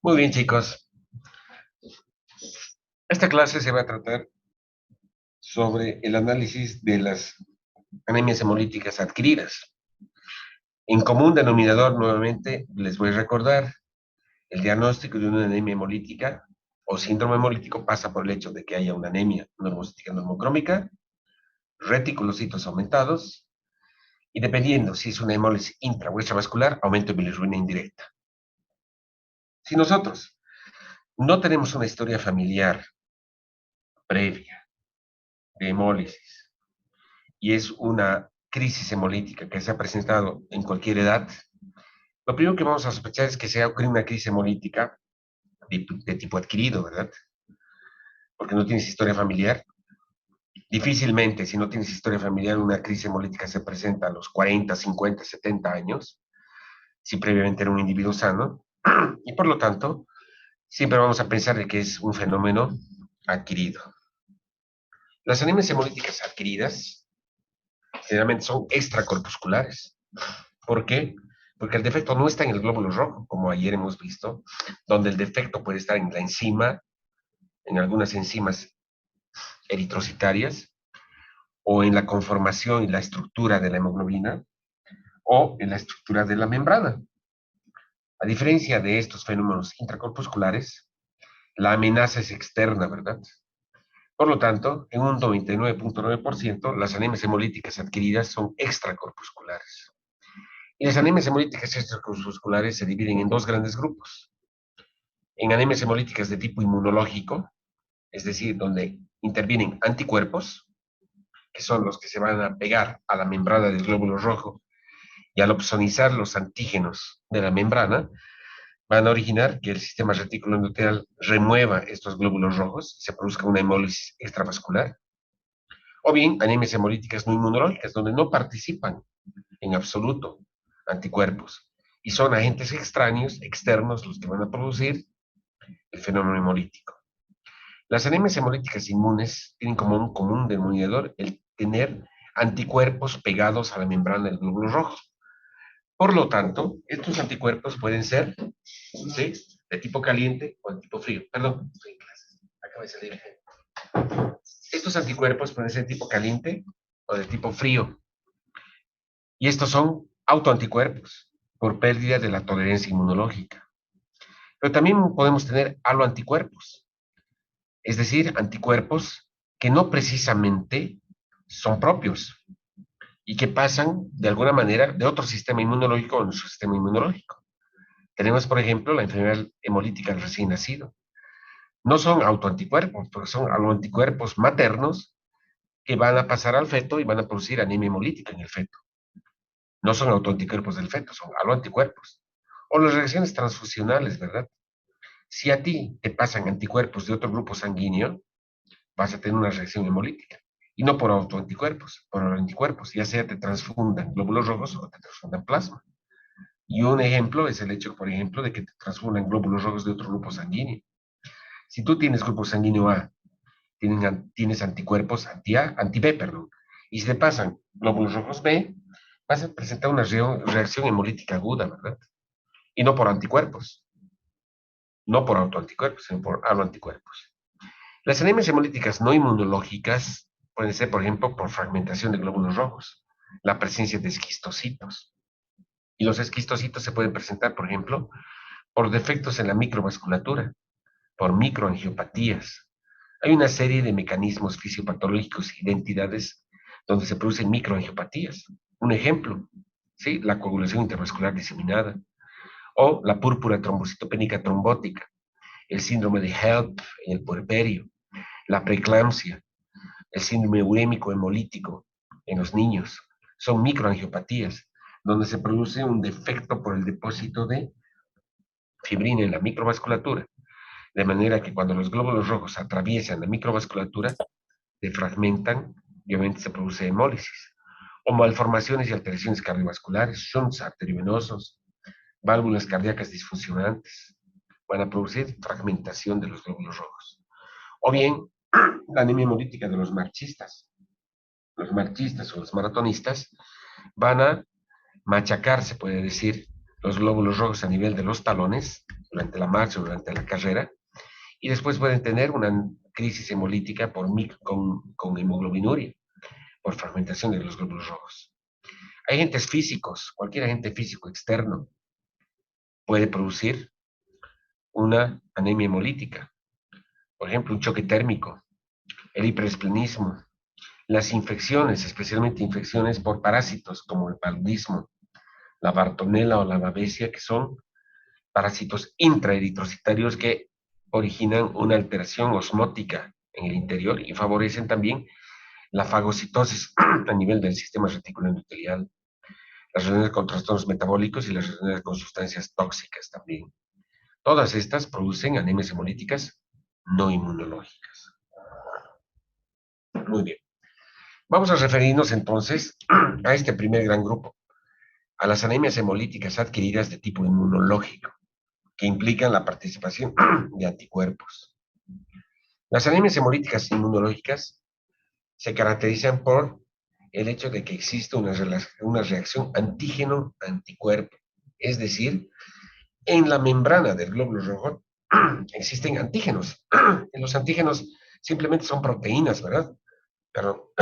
Muy bien, chicos. Esta clase se va a tratar sobre el análisis de las anemias hemolíticas adquiridas. En común denominador, nuevamente, les voy a recordar, el diagnóstico de una anemia hemolítica o síndrome hemolítico pasa por el hecho de que haya una anemia normocítica normocrómica, reticulocitos aumentados, y dependiendo si es una hemólisis intra o extravascular, aumento de bilirrubina indirecta. Si nosotros no tenemos una historia familiar previa de hemólisis y es una crisis hemolítica que se ha presentado en cualquier edad, lo primero que vamos a sospechar es que sea una crisis hemolítica de tipo adquirido, ¿verdad? Porque no tienes historia familiar. Difícilmente, si no tienes historia familiar, una crisis hemolítica se presenta a los 40, 50, 70 años, si previamente era un individuo sano, y por lo tanto, siempre vamos a pensar de que es un fenómeno adquirido. Las anemias hemolíticas adquiridas generalmente son extracorpusculares. ¿Por qué? Porque el defecto no está en el glóbulo rojo, como ayer hemos visto, donde el defecto puede estar en la enzima, en algunas enzimas eritrocitarias, o en la conformación y la estructura de la hemoglobina, o en la estructura de la membrana. A diferencia de estos fenómenos intracorpusculares, la amenaza es externa, ¿verdad? Por lo tanto, en un 99.9%, las anemias hemolíticas adquiridas son extracorpusculares. Y las anemias hemolíticas extracorpusculares se dividen en dos grandes grupos. En anemias hemolíticas de tipo inmunológico, es decir, donde intervienen anticuerpos, que son los que se van a pegar a la membrana del glóbulo rojo y al opsonizar los antígenos de la membrana, van a originar que el sistema retículo endotelial remueva estos glóbulos rojos y se produzca una hemólisis extravascular. O bien anemias hemolíticas no inmunológicas, donde no participan en absoluto anticuerpos y son agentes extraños, externos, los que van a producir el fenómeno hemolítico. Las anemias hemolíticas inmunes tienen como un común denominador el tener anticuerpos pegados a la membrana del glóbulo rojo. Por lo tanto, estos anticuerpos pueden ser, ¿sí?, de tipo caliente o de tipo frío. Perdón, estoy en clases. Acaba de salir. Estos anticuerpos pueden ser de tipo caliente o de tipo frío. Y estos son autoanticuerpos por pérdida de la tolerancia inmunológica. Pero también podemos tener haloanticuerpos, es decir, anticuerpos que no precisamente son propios y que pasan de alguna manera de otro sistema inmunológico a nuestro sistema inmunológico. Tenemos, por ejemplo, la enfermedad hemolítica del recién nacido. No son autoanticuerpos, pero son anticuerpos maternos que van a pasar al feto y van a producir anemia hemolítica en el feto. No son autoanticuerpos del feto, son aloanticuerpos. O las reacciones transfusionales, ¿verdad? Si a ti te pasan anticuerpos de otro grupo sanguíneo, vas a tener una reacción hemolítica. Y no por autoanticuerpos, por anticuerpos, ya sea te transfundan glóbulos rojos o te transfundan plasma. Y un ejemplo es el hecho, por ejemplo, de que te transfundan glóbulos rojos de otro grupo sanguíneo. Si tú tienes grupo sanguíneo A, tienes anticuerpos anti-A, anti-B, perdón, y si te pasan glóbulos rojos B, vas a presentar una reacción hemolítica aguda, ¿verdad? Y no por anticuerpos, no por autoanticuerpos, sino por aloanticuerpos. Las anemias hemolíticas no inmunológicas pueden ser, por ejemplo, por fragmentación de glóbulos rojos, la presencia de esquistocitos. Y los esquistocitos se pueden presentar, por ejemplo, por defectos en la microvasculatura, por microangiopatías. Hay una serie de mecanismos fisiopatológicos y de entidades donde se producen microangiopatías. Un ejemplo, ¿sí?, la coagulación intervascular diseminada o la púrpura trombocitopénica trombótica, el síndrome de HELP en el puerperio, la preeclampsia, el síndrome urémico hemolítico en los niños. Son microangiopatías donde se produce un defecto por el depósito de fibrina en la microvasculatura, de manera que cuando los glóbulos rojos atraviesan la microvasculatura, se fragmentan y obviamente se produce hemólisis. O malformaciones y alteraciones cardiovasculares, shunts arteriovenosos, válvulas cardíacas disfuncionantes, van a producir fragmentación de los glóbulos rojos. O bien, la anemia hemolítica de los marchistas. Los marchistas o los maratonistas van a machacar, se puede decir, los glóbulos rojos a nivel de los talones durante la marcha, durante la carrera, y después pueden tener una crisis hemolítica con hemoglobinuria, por fragmentación de los glóbulos rojos. Hay agentes físicos, cualquier agente físico externo puede producir una anemia hemolítica. Por ejemplo, un choque térmico, el hiperesplenismo, las infecciones, especialmente infecciones por parásitos como el paludismo, la bartonela o la babesia, que son parásitos intraeritrocitarios que originan una alteración osmótica en el interior y favorecen también la fagocitosis a nivel del sistema reticular endotelial, las reacciones con trastornos metabólicos y las reacciones con sustancias tóxicas también. Todas estas producen anemias hemolíticas no inmunológicas. Muy bien. Vamos a referirnos entonces a este primer gran grupo, a las anemias hemolíticas adquiridas de tipo inmunológico, que implican la participación de anticuerpos. Las anemias hemolíticas inmunológicas se caracterizan por el hecho de que existe una reacción antígeno-anticuerpo, es decir, en la membrana del glóbulo rojo existen antígenos. Los antígenos simplemente son proteínas, ¿verdad? Pero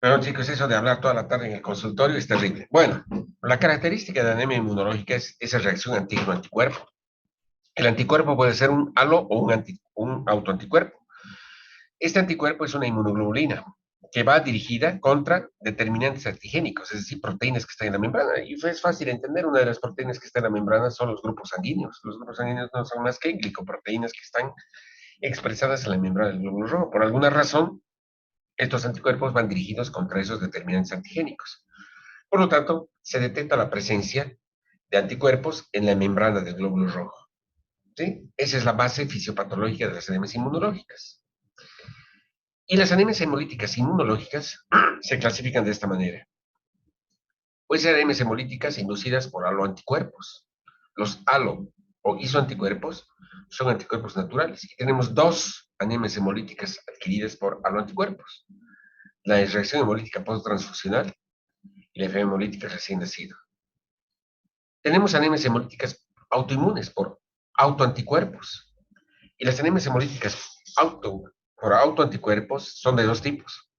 Pero chicos, eso de hablar toda la tarde en el consultorio es terrible. Bueno, la característica de la anemia inmunológica es esa reacción antígeno-anticuerpo. El anticuerpo puede ser un halo o un autoanticuerpo. Este anticuerpo es una inmunoglobulina que va dirigida contra determinantes antigénicos, es decir, proteínas que están en la membrana. Y es fácil entender, una de las proteínas que están en la membrana son los grupos sanguíneos. Los grupos sanguíneos no son más que glicoproteínas que están expresadas en la membrana del glóbulo rojo. Por alguna razón, estos anticuerpos van dirigidos contra esos determinantes antigénicos. Por lo tanto, se detecta la presencia de anticuerpos en la membrana del glóbulo rojo. ¿Sí? Esa es la base fisiopatológica de las anemias inmunológicas. Y las anemias hemolíticas inmunológicas se clasifican de esta manera. Pueden ser anemias hemolíticas inducidas por haloanticuerpos. Los halo o isoanticuerpos son anticuerpos naturales. Y tenemos dos anemias hemolíticas adquiridas por haloanticuerpos. La reacción hemolítica posttransfusional y la enfermedad hemolítica recién nacido. Tenemos anemias hemolíticas autoinmunes por autoanticuerpos. Y las anemias hemolíticas por autoanticuerpos son de dos tipos.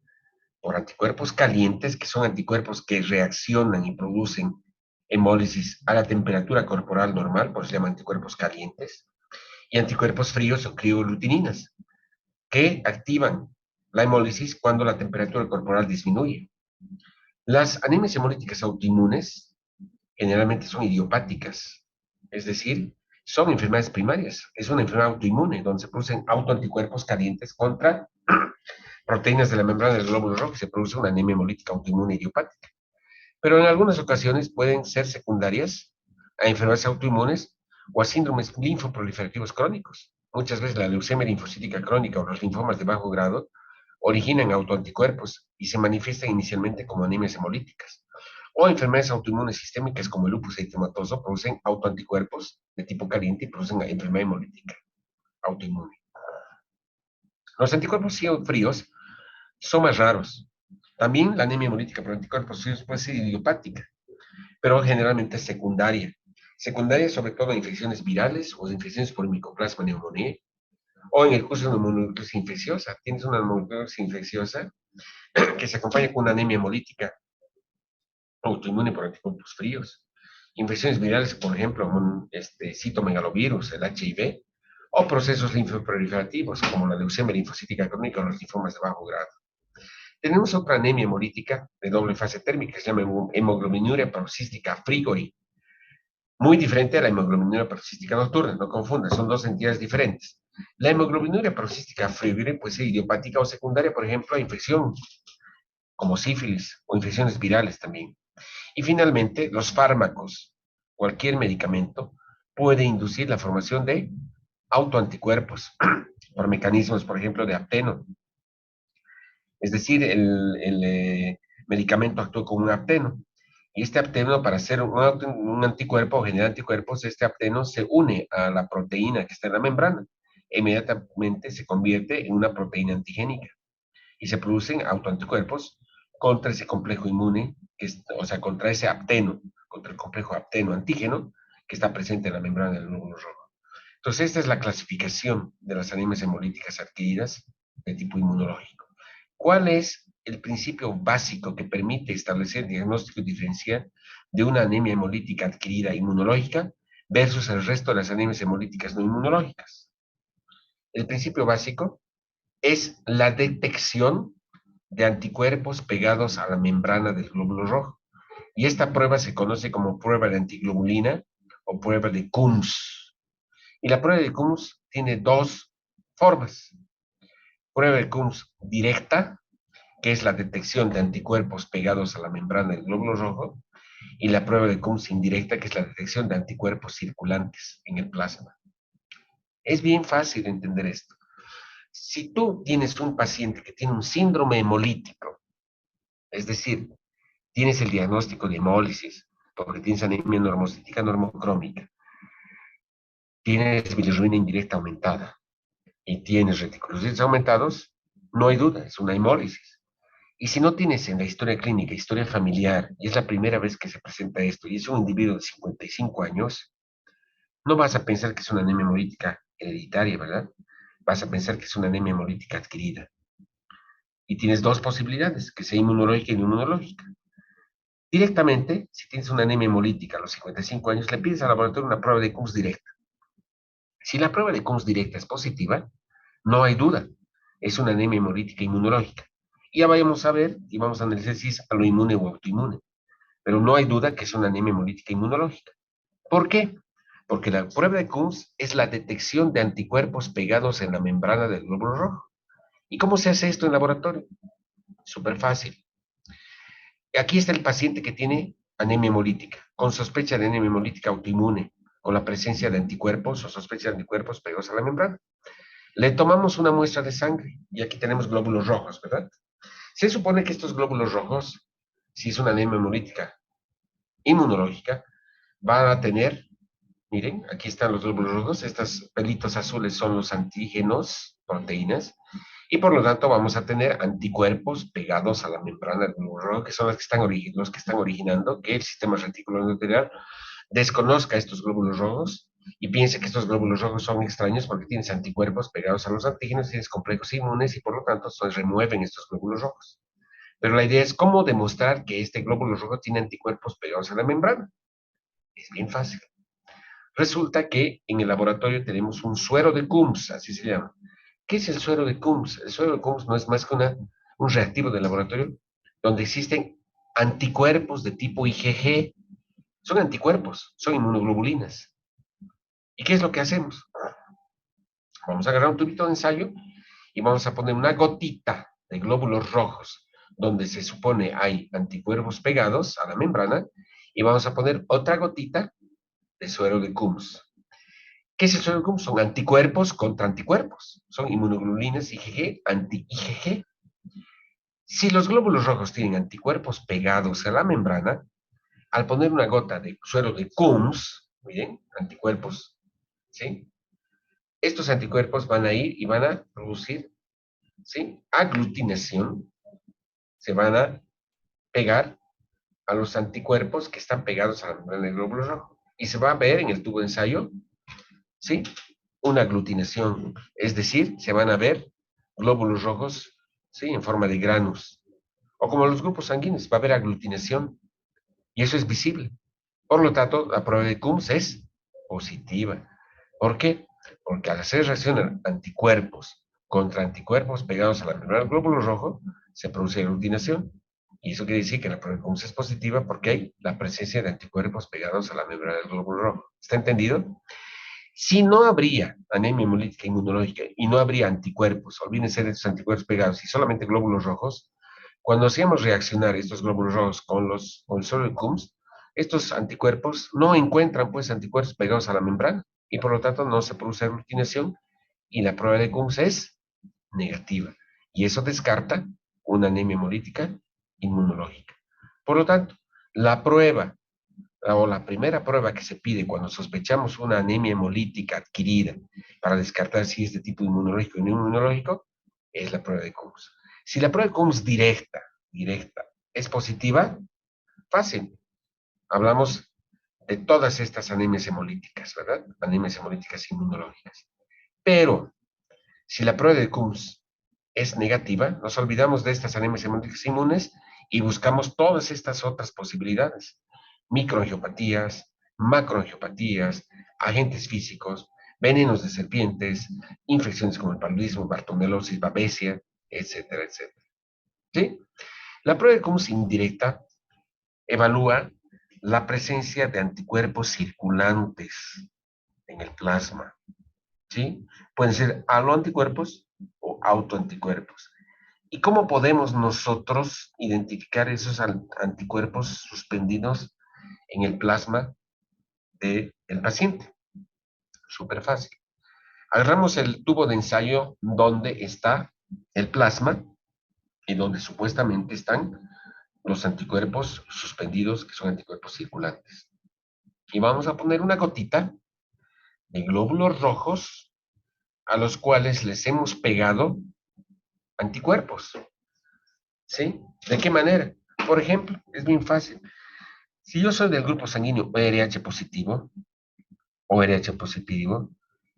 Por anticuerpos calientes, que son anticuerpos que reaccionan y producen hemólisis a la temperatura corporal normal, por eso se llaman anticuerpos calientes, y anticuerpos fríos o crioglutininas, que activan la hemólisis cuando la temperatura corporal disminuye. Las anemias hemolíticas autoinmunes generalmente son idiopáticas, es decir, son enfermedades primarias. Es una enfermedad autoinmune donde se producen autoanticuerpos calientes contra proteínas de la membrana del glóbulo rojo y se produce una anemia hemolítica autoinmune idiopática. Pero en algunas ocasiones pueden ser secundarias a enfermedades autoinmunes o a síndromes linfoproliferativos crónicos. Muchas veces la leucemia linfocítica crónica o los linfomas de bajo grado originan autoanticuerpos y se manifiestan inicialmente como anemias hemolíticas. O enfermedades autoinmunes sistémicas como el lupus eritematoso producen autoanticuerpos de tipo caliente y producen enfermedad hemolítica autoinmune. Los anticuerpos fríos son más raros. También la anemia hemolítica por anticuerpos fríos puede ser idiopática, pero generalmente es secundaria. Secundaria sobre todo a infecciones virales o infecciones por Mycoplasma pneumoniae, o en el curso de una mononucleosis infecciosa. Tienes una mononucleosis infecciosa que se acompaña con una anemia hemolítica autoinmune por anticuerpos fríos. Infecciones virales, por ejemplo, citomegalovirus, el HIV, o procesos linfoproliferativos, como la leucemia linfocítica crónica o los linfomas de bajo grado. Tenemos otra anemia hemolítica de doble fase térmica que se llama hemoglobinuria paroxística frigori, muy diferente a la hemoglobinuria paroxística nocturna, no confundas, son dos entidades diferentes. La hemoglobinuria paroxística frigori puede ser idiopática o secundaria, por ejemplo, a infección como sífilis o infecciones virales también. Y finalmente, los fármacos cualquier medicamento puede inducir la formación de autoanticuerpos por mecanismos, por ejemplo, de apteno. Es decir, el medicamento actúa como un apteno. Y este apteno, para hacer un anticuerpo o generar anticuerpos, este apteno se une a la proteína que está en la membrana. E inmediatamente se convierte en una proteína antigénica y se producen autoanticuerpos contra ese complejo inmune, o sea, contra ese apteno, contra el complejo apteno antígeno que está presente en la membrana del glóbulo rojo. Entonces, esta es la clasificación de las anemias hemolíticas adquiridas de tipo inmunológico. ¿Cuál es el principio básico que permite establecer diagnóstico diferencial de una anemia hemolítica adquirida inmunológica versus el resto de las anemias hemolíticas no inmunológicas? El principio básico es la detección de anticuerpos pegados a la membrana del glóbulo rojo. Y esta prueba se conoce como prueba de antiglobulina o prueba de Coombs. Y la prueba de Coombs tiene dos formas. Prueba de Coombs directa, que es la detección de anticuerpos pegados a la membrana del glóbulo rojo, y la prueba de Coombs indirecta, que es la detección de anticuerpos circulantes en el plasma. Es bien fácil entender esto. Si tú tienes un paciente que tiene un síndrome hemolítico, es decir, tienes el diagnóstico de hemólisis, porque tienes anemia normocítica normocrómica, tienes bilirrubina indirecta aumentada y tienes reticulocitos aumentados, no hay duda, es una hemólisis. Y si no tienes en la historia clínica, historia familiar, y es la primera vez que se presenta esto, y es un individuo de 55 años, no vas a pensar que es una anemia hemolítica hereditaria, ¿verdad? Vas a pensar que es una anemia hemolítica adquirida. Y tienes dos posibilidades, que sea inmunológica y no inmunológica. Directamente, si tienes una anemia hemolítica a los 55 años, le pides al laboratorio una prueba de Coombs directa. Si la prueba de Coombs directa es positiva, no hay duda, es una anemia hemolítica inmunológica. Y ya vayamos a ver y vamos a analizar si es aloinmune o autoinmune. Pero no hay duda que es una anemia hemolítica inmunológica. ¿Por qué? Porque la prueba de Coombs es la detección de anticuerpos pegados en la membrana del glóbulo rojo. ¿Y cómo se hace esto en laboratorio? Súper fácil. Aquí está el paciente que tiene anemia hemolítica, con sospecha de anemia hemolítica autoinmune, con la presencia de anticuerpos o sospecha de anticuerpos pegados a la membrana. Le tomamos una muestra de sangre y aquí tenemos glóbulos rojos, ¿verdad? Se supone que estos glóbulos rojos, si es una anemia hemolítica inmunológica, van a tener, miren, aquí están los glóbulos rojos, estos pelitos azules son los antígenos, proteínas, y por lo tanto vamos a tener anticuerpos pegados a la membrana del glóbulo rojo, que son los que están originando que el sistema reticular endotelial desconozca estos glóbulos rojos y piense que estos glóbulos rojos son extraños porque tienes anticuerpos pegados a los antígenos, tienes complejos inmunes y por lo tanto se remueven estos glóbulos rojos. Pero la idea es cómo demostrar que este glóbulo rojo tiene anticuerpos pegados a la membrana. Es bien fácil. Resulta que en el laboratorio tenemos un suero de Coombs, así se llama. ¿Qué es el suero de Coombs? El suero de Coombs no es más que un reactivo de laboratorio donde existen anticuerpos de tipo IgG. Son anticuerpos, son inmunoglobulinas. ¿Y qué es lo que hacemos? Vamos a agarrar un tubito de ensayo y vamos a poner una gotita de glóbulos rojos donde se supone hay anticuerpos pegados a la membrana y vamos a poner otra gotita de suero de Coombs. ¿Qué es el suero de Coombs? Son anticuerpos contra anticuerpos. Son inmunoglobulinas IgG, anti-IgG. Si los glóbulos rojos tienen anticuerpos pegados a la membrana, al poner una gota de suero de Coombs, miren, anticuerpos, ¿sí? Estos anticuerpos van a ir y van a producir, ¿sí? Aglutinación, se van a pegar a los anticuerpos que están pegados a la membrana del glóbulo rojo. Y se va a ver en el tubo de ensayo, ¿sí? Una aglutinación, es decir, se van a ver glóbulos rojos, ¿sí? En forma de granos. O como los grupos sanguíneos, va a haber aglutinación y eso es visible. Por lo tanto, la prueba de Coombs es positiva. ¿Por qué? Porque al hacer reacción anticuerpos contra anticuerpos pegados a la membrana del glóbulo rojo, se produce aglutinación. Y eso quiere decir que la prueba de Coombs es positiva porque hay la presencia de anticuerpos pegados a la membrana del glóbulo rojo. ¿Está entendido? Si no habría anemia hemolítica inmunológica y no habría anticuerpos, olvídense de estos anticuerpos pegados y solamente glóbulos rojos, cuando hacíamos reaccionar estos glóbulos rojos con el suero de Coombs, estos anticuerpos no encuentran pues anticuerpos pegados a la membrana y por lo tanto no se produce aglutinación y la prueba de Coombs es negativa. Y eso descarta una anemia hemolítica inmunológica. Por lo tanto, la prueba o la primera prueba que se pide cuando sospechamos una anemia hemolítica adquirida para descartar si es de tipo inmunológico o no inmunológico es la prueba de Coombs. Si la prueba de Coombs directa, es positiva, fácil. Hablamos de todas estas anemias hemolíticas, ¿verdad? Anemias hemolíticas inmunológicas. Pero si la prueba de Coombs es negativa, nos olvidamos de estas anemias hemolíticas inmunes y buscamos todas estas otras posibilidades. Microangiopatías, macroangiopatías, agentes físicos, venenos de serpientes, infecciones como el paludismo, bartonellosis, babesia, etcétera, etcétera. ¿Sí? La prueba de Coombs indirecta evalúa la presencia de anticuerpos circulantes en el plasma. ¿Sí? Pueden ser aloanticuerpos o autoanticuerpos. ¿Y cómo podemos nosotros identificar esos anticuerpos suspendidos en el plasma del paciente? Súper fácil. Agarramos el tubo de ensayo donde está el plasma y donde supuestamente están los anticuerpos suspendidos, que son anticuerpos circulantes. Y vamos a poner una gotita de glóbulos rojos a los cuales les hemos pegado anticuerpos. ¿Sí? ¿De qué manera? Por ejemplo, es bien fácil. Si yo soy del grupo sanguíneo ORH positivo,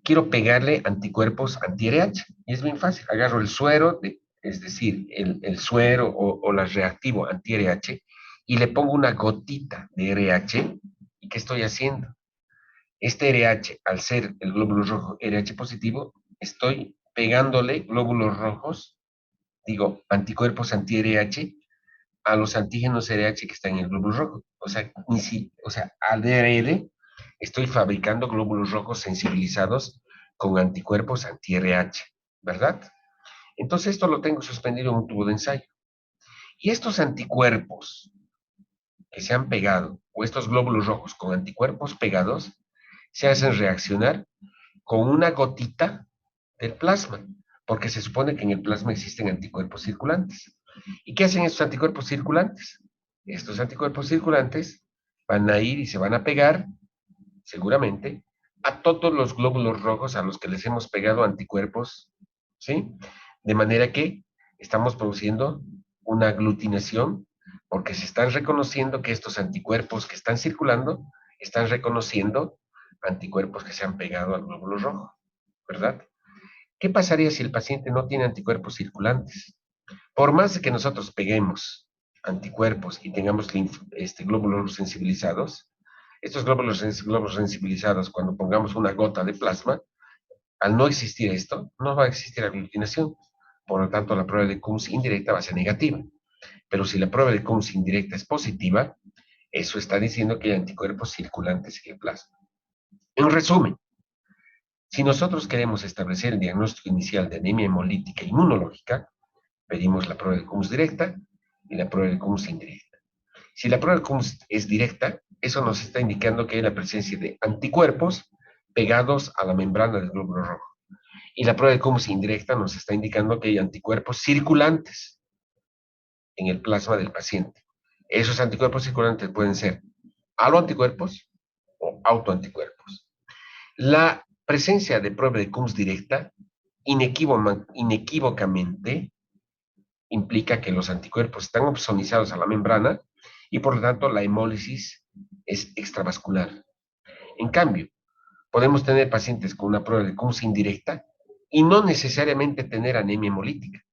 quiero pegarle anticuerpos anti-RH. Y es bien fácil. Agarro el suero, es decir, el suero o la reactivo anti-RH, y le pongo una gotita de RH. ¿Y qué estoy haciendo? Este RH, al ser el glóbulo rojo RH positivo, estoy pegándole glóbulos rojos, digo, anticuerpos anti-RH, a los antígenos RH que están en el glóbulo rojo. O sea, ADRL, estoy fabricando glóbulos rojos sensibilizados con anticuerpos anti-RH, ¿verdad? Entonces esto lo tengo suspendido en un tubo de ensayo. Y estos anticuerpos que se han pegado, o estos glóbulos rojos con anticuerpos pegados, se hacen reaccionar con una gotita del plasma, porque se supone que en el plasma existen anticuerpos circulantes. ¿Y qué hacen estos anticuerpos circulantes? Estos anticuerpos circulantes van a ir y se van a pegar, seguramente, a todos los glóbulos rojos a los que les hemos pegado anticuerpos, ¿sí? De manera que estamos produciendo una aglutinación porque se están reconociendo que estos anticuerpos que están circulando están reconociendo anticuerpos que se han pegado al glóbulo rojo, ¿verdad? ¿Qué pasaría si el paciente no tiene anticuerpos circulantes? Por más de que nosotros peguemos anticuerpos y tengamos glóbulos sensibilizados, estos glóbulos sensibilizados, cuando pongamos una gota de plasma, al no existir esto, no va a existir aglutinación. Por lo tanto, la prueba de Coombs indirecta va a ser negativa. Pero si la prueba de Coombs indirecta es positiva, eso está diciendo que hay anticuerpos circulantes en el plasma. En resumen, si nosotros queremos establecer el diagnóstico inicial de anemia hemolítica inmunológica, pedimos la prueba de Coombs directa y la prueba de Coombs indirecta. Si la prueba de Coombs es directa, eso nos está indicando que hay la presencia de anticuerpos pegados a la membrana del glóbulo rojo. Y la prueba de Coombs indirecta nos está indicando que hay anticuerpos circulantes en el plasma del paciente. Esos anticuerpos circulantes pueden ser aloanticuerpos o autoanticuerpos. La presencia de prueba de Coombs directa inequívocamente implica que los anticuerpos están opsonizados a la membrana y por lo tanto la hemólisis es extravascular. En cambio, podemos tener pacientes con una prueba de Coombs indirecta y no necesariamente tener anemia hemolítica,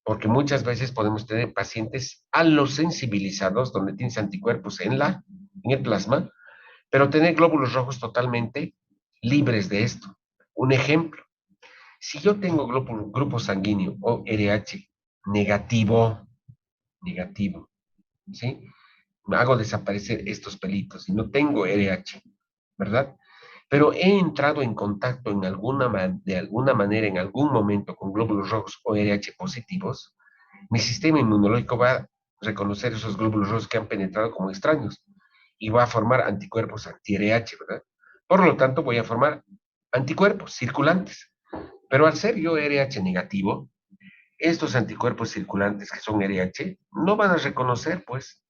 porque muchas veces podemos tener pacientes alosensibilizados donde tienes anticuerpos en el plasma, pero tener glóbulos rojos totalmente libres de esto. Un ejemplo, si yo tengo grupo sanguíneo o RH negativo, ¿sí? Hago desaparecer estos pelitos y no tengo RH, ¿verdad? Pero he entrado en contacto de alguna manera, en algún momento, con glóbulos rojos o RH positivos, mi sistema inmunológico va a reconocer esos glóbulos rojos que han penetrado como extraños y va a formar anticuerpos anti-RH, ¿verdad? Por lo tanto, voy a formar anticuerpos circulantes. Pero al ser yo RH negativo, estos anticuerpos circulantes que son RH no van a reconocer, pues,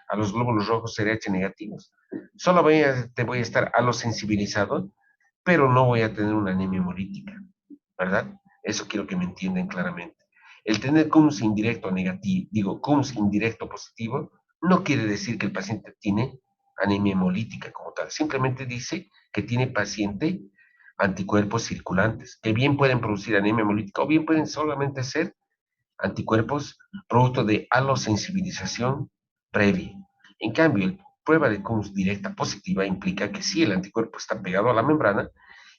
a los glóbulos rojos RH negativos. Solo te voy a estar alosensibilizado, pero no voy a tener una anemia hemolítica, ¿verdad? Eso quiero que me entiendan claramente. El tener CUMS indirecto negativo, digo, CUMS indirecto positivo, no quiere decir que el paciente tiene anemia hemolítica como tal. Simplemente dice que tiene paciente anticuerpos circulantes, que bien pueden producir anemia hemolítica o bien pueden solamente ser anticuerpos producto de alosensibilización previa. En cambio, la prueba de CUMS directa positiva implica que si el anticuerpo está pegado a la membrana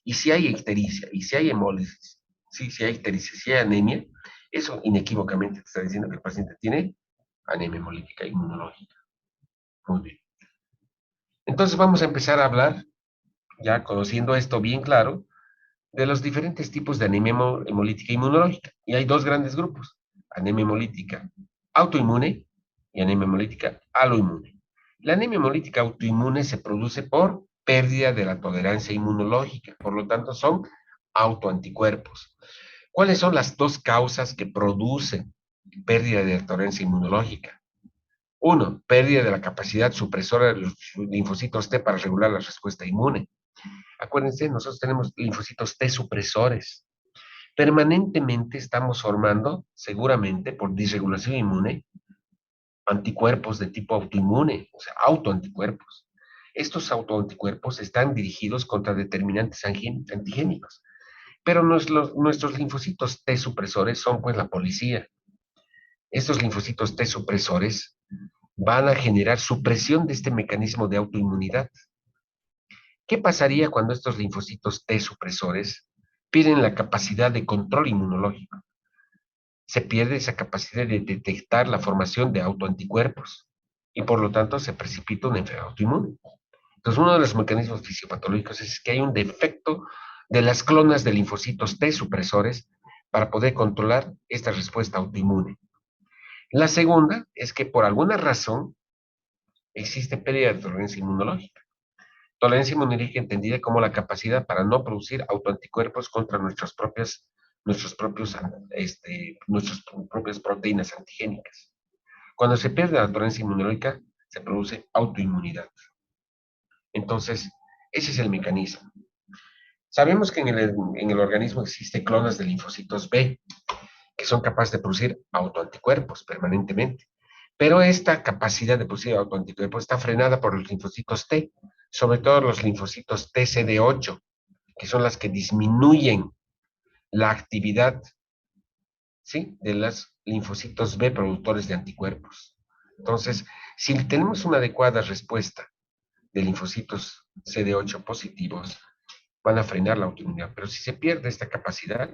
y si hay ictericia y si hay hemólisis, si hay ictericia, si hay anemia, eso inequívocamente te está diciendo que el paciente tiene anemia hemolítica inmunológica. Muy bien. Entonces vamos a empezar a hablar, ya conociendo esto bien claro, de los diferentes tipos de anemia hemolítica inmunológica. Y hay dos grandes grupos, anemia hemolítica autoinmune y anemia hemolítica aloinmune. La anemia hemolítica autoinmune se produce por pérdida de la tolerancia inmunológica, por lo tanto son autoanticuerpos. ¿Cuáles son las dos causas que producen pérdida de la tolerancia inmunológica? Uno, pérdida de la capacidad supresora de los linfocitos T para regular la respuesta inmune. Acuérdense, nosotros tenemos linfocitos T supresores. Permanentemente estamos formando, seguramente por disregulación inmune, anticuerpos de tipo autoinmune, o sea, autoanticuerpos. Estos autoanticuerpos están dirigidos contra determinantes antigénicos, pero nuestros linfocitos T supresores son pues la policía. Estos linfocitos T supresores van a generar supresión de este mecanismo de autoinmunidad. ¿Qué pasaría cuando estos linfocitos T supresores pierden la capacidad de control inmunológico? Se pierde esa capacidad de detectar la formación de autoanticuerpos y por lo tanto se precipita una enfermedad autoinmune. Entonces, uno de los mecanismos fisiopatológicos es que hay un defecto de las clonas de linfocitos T supresores para poder controlar esta respuesta autoinmune. La segunda es que por alguna razón existe pérdida de tolerancia inmunológica. Tolerancia inmunológica entendida como la capacidad para no producir autoanticuerpos contra nuestras propias proteínas antigénicas. Cuando se pierde la tolerancia inmunológica, se produce autoinmunidad. Entonces, ese es el mecanismo. Sabemos que en el organismo existe clonas de linfocitos B, que son capaces de producir autoanticuerpos permanentemente. Pero esta capacidad de producir autoanticuerpos está frenada por los linfocitos T, sobre todo los linfocitos TCD8, que son las que disminuyen la actividad, ¿sí?, de los linfocitos B productores de anticuerpos. Entonces, si tenemos una adecuada respuesta de linfocitos CD8 positivos, van a frenar la autoinmunidad. Pero si se pierde esta capacidad,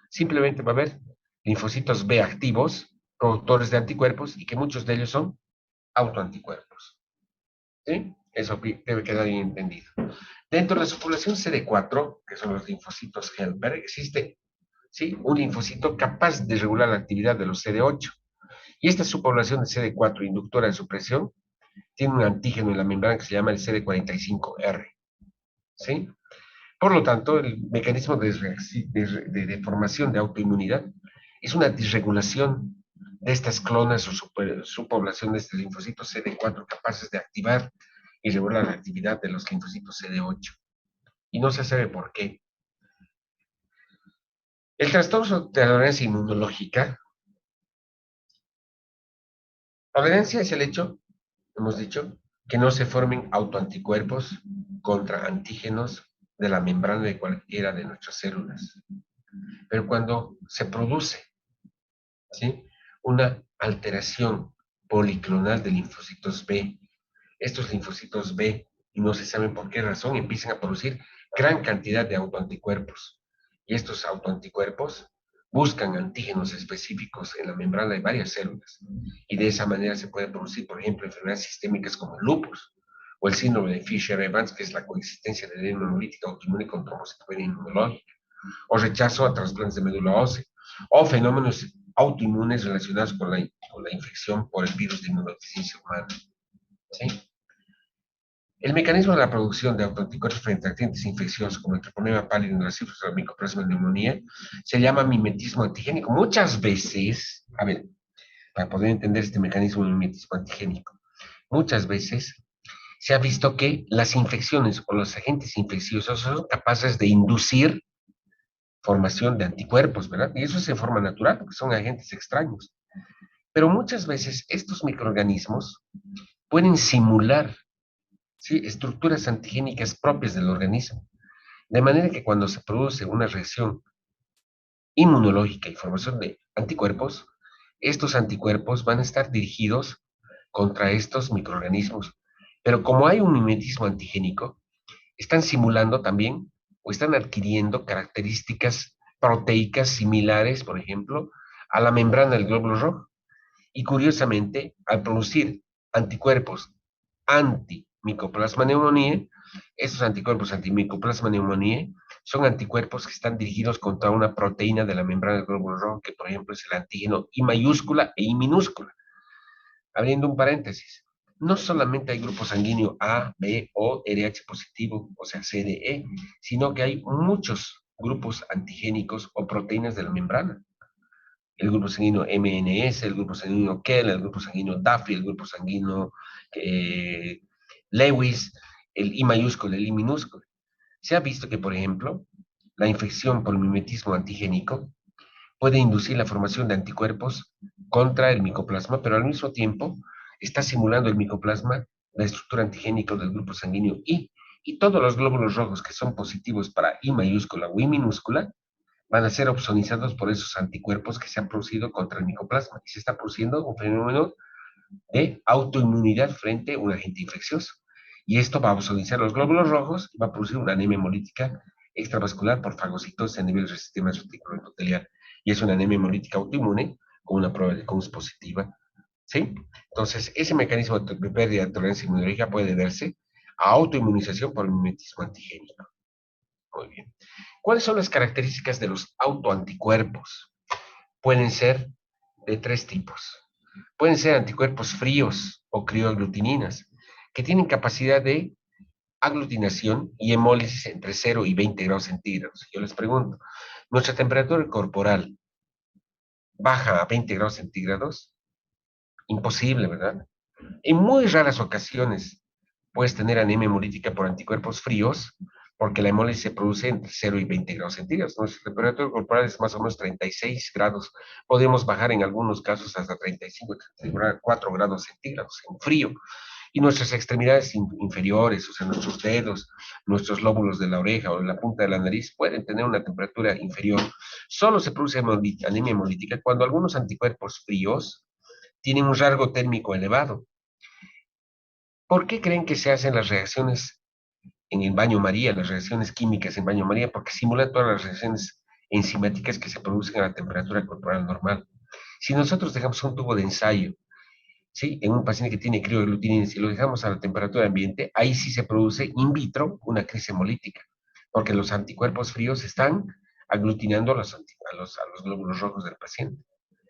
simplemente va a haber linfocitos B activos, productores de anticuerpos, y que muchos de ellos son autoanticuerpos. ¿Sí? Eso debe quedar bien entendido. Dentro de la población CD4, que son los linfocitos helper, existe, ¿sí?, un linfocito capaz de regular la actividad de los CD8. Y esta subpoblación de CD4 inductora de supresión tiene un antígeno en la membrana que se llama el CD45R. ¿Sí? Por lo tanto, el mecanismo de formación de autoinmunidad es una disregulación de estas clonas o subpoblaciones de linfocitos CD4 capaces de activar y regular la actividad de los linfocitos CD8. Y no se sabe por qué. El trastorno de tolerancia inmunológica. Tolerancia es el hecho, hemos dicho, que no se formen autoanticuerpos contra antígenos de la membrana de cualquiera de nuestras células. Pero cuando se produce, ¿sí?, una alteración policlonal de linfocitos B, estos linfocitos B, y no se sabe por qué razón, empiezan a producir gran cantidad de autoanticuerpos. Y estos autoanticuerpos buscan antígenos específicos en la membrana de varias células. Y de esa manera se puede producir, por ejemplo, enfermedades sistémicas como el lupus o el síndrome de Fisher-Evans, que es la coexistencia de anemia hemolítica autoinmune con trombocitopenia inmunológica, o rechazo a trasplantes de médula ósea, o fenómenos autoinmunes relacionados con la infección por el virus de inmunodeficiencia humana. ¿Sí? El mecanismo de la producción de autoanticuerpos frente a agentes infecciosos como el treponema pálido, la sífilis o la micoplasma neumonía se llama mimetismo antigénico. Muchas veces, a ver, para poder entender este mecanismo de mimetismo antigénico, muchas veces se ha visto que las infecciones o los agentes infecciosos son capaces de inducir formación de anticuerpos, ¿verdad? Y eso es de forma natural, porque son agentes extraños. Pero muchas veces estos microorganismos pueden simular, ¿sí?, estructuras antigénicas propias del organismo. De manera que cuando se produce una reacción inmunológica y formación de anticuerpos, estos anticuerpos van a estar dirigidos contra estos microorganismos. Pero como hay un mimetismo antigénico, están simulando también o están adquiriendo características proteicas similares, por ejemplo, a la membrana del glóbulo rojo. Y curiosamente, al producir anticuerpos anti-Mycoplasma pneumoniae, estos anticuerpos anti-Mycoplasma pneumoniae son anticuerpos que están dirigidos contra una proteína de la membrana del glóbulo rojo, que por ejemplo es el antígeno I mayúscula e I minúscula. Abriendo un paréntesis, no solamente hay grupo sanguíneo A, B o RH positivo, o sea, CDE, sino que hay muchos grupos antigénicos o proteínas de la membrana. El grupo sanguíneo MNS, el grupo sanguíneo Kell, el grupo sanguíneo Duffy, el grupo sanguíneo eh, Lewis, el I mayúsculo, el I minúsculo. Se ha visto que, por ejemplo, la infección por mimetismo antigénico puede inducir la formación de anticuerpos contra el micoplasma, pero al mismo tiempo está simulando el micoplasma la estructura antigénica del grupo sanguíneo I, y todos los glóbulos rojos que son positivos para I mayúscula o I minúscula van a ser opsonizados por esos anticuerpos que se han producido contra el micoplasma, y se está produciendo un fenómeno de autoinmunidad frente a un agente infeccioso. Y esto va a opsonizar los glóbulos rojos y va a producir una anemia hemolítica extravascular por fagocitosis a nivel del sistema reticular endotelial. Y es una anemia hemolítica autoinmune con una prueba de Coons positiva. ¿Sí? Entonces, ese mecanismo de pérdida de tolerancia inmunológica puede verse a autoinmunización por mimetismo antigénico. Muy bien. ¿Cuáles son las características de los autoanticuerpos? Pueden ser de tres tipos. Pueden ser anticuerpos fríos o crioaglutininas, que tienen capacidad de aglutinación y hemólisis entre 0 y 20 grados centígrados. Yo les pregunto, ¿nuestra temperatura corporal baja a 20 grados centígrados? Imposible, ¿verdad? En muy raras ocasiones puedes tener anemia hemolítica por anticuerpos fríos, porque la hemólisis se produce entre 0 y 20 grados centígrados. Nuestra temperatura corporal es más o menos 36 grados. Podemos bajar en algunos casos hasta 35, 34 grados centígrados en frío. Y nuestras extremidades inferiores, o sea, nuestros dedos, nuestros lóbulos de la oreja o la punta de la nariz pueden tener una temperatura inferior. Solo se produce anemia hemolítica cuando algunos anticuerpos fríos tienen un rasgo térmico elevado. ¿Por qué creen que se hacen las reacciones en el baño María, las reacciones químicas en baño María? Porque simulan todas las reacciones enzimáticas que se producen a la temperatura corporal normal. Si nosotros dejamos un tubo de ensayo, ¿sí?, en un paciente que tiene crioaglutinina, si lo dejamos a la temperatura ambiente, ahí sí se produce in vitro una crisis hemolítica, porque los anticuerpos fríos están aglutinando a los glóbulos rojos del paciente.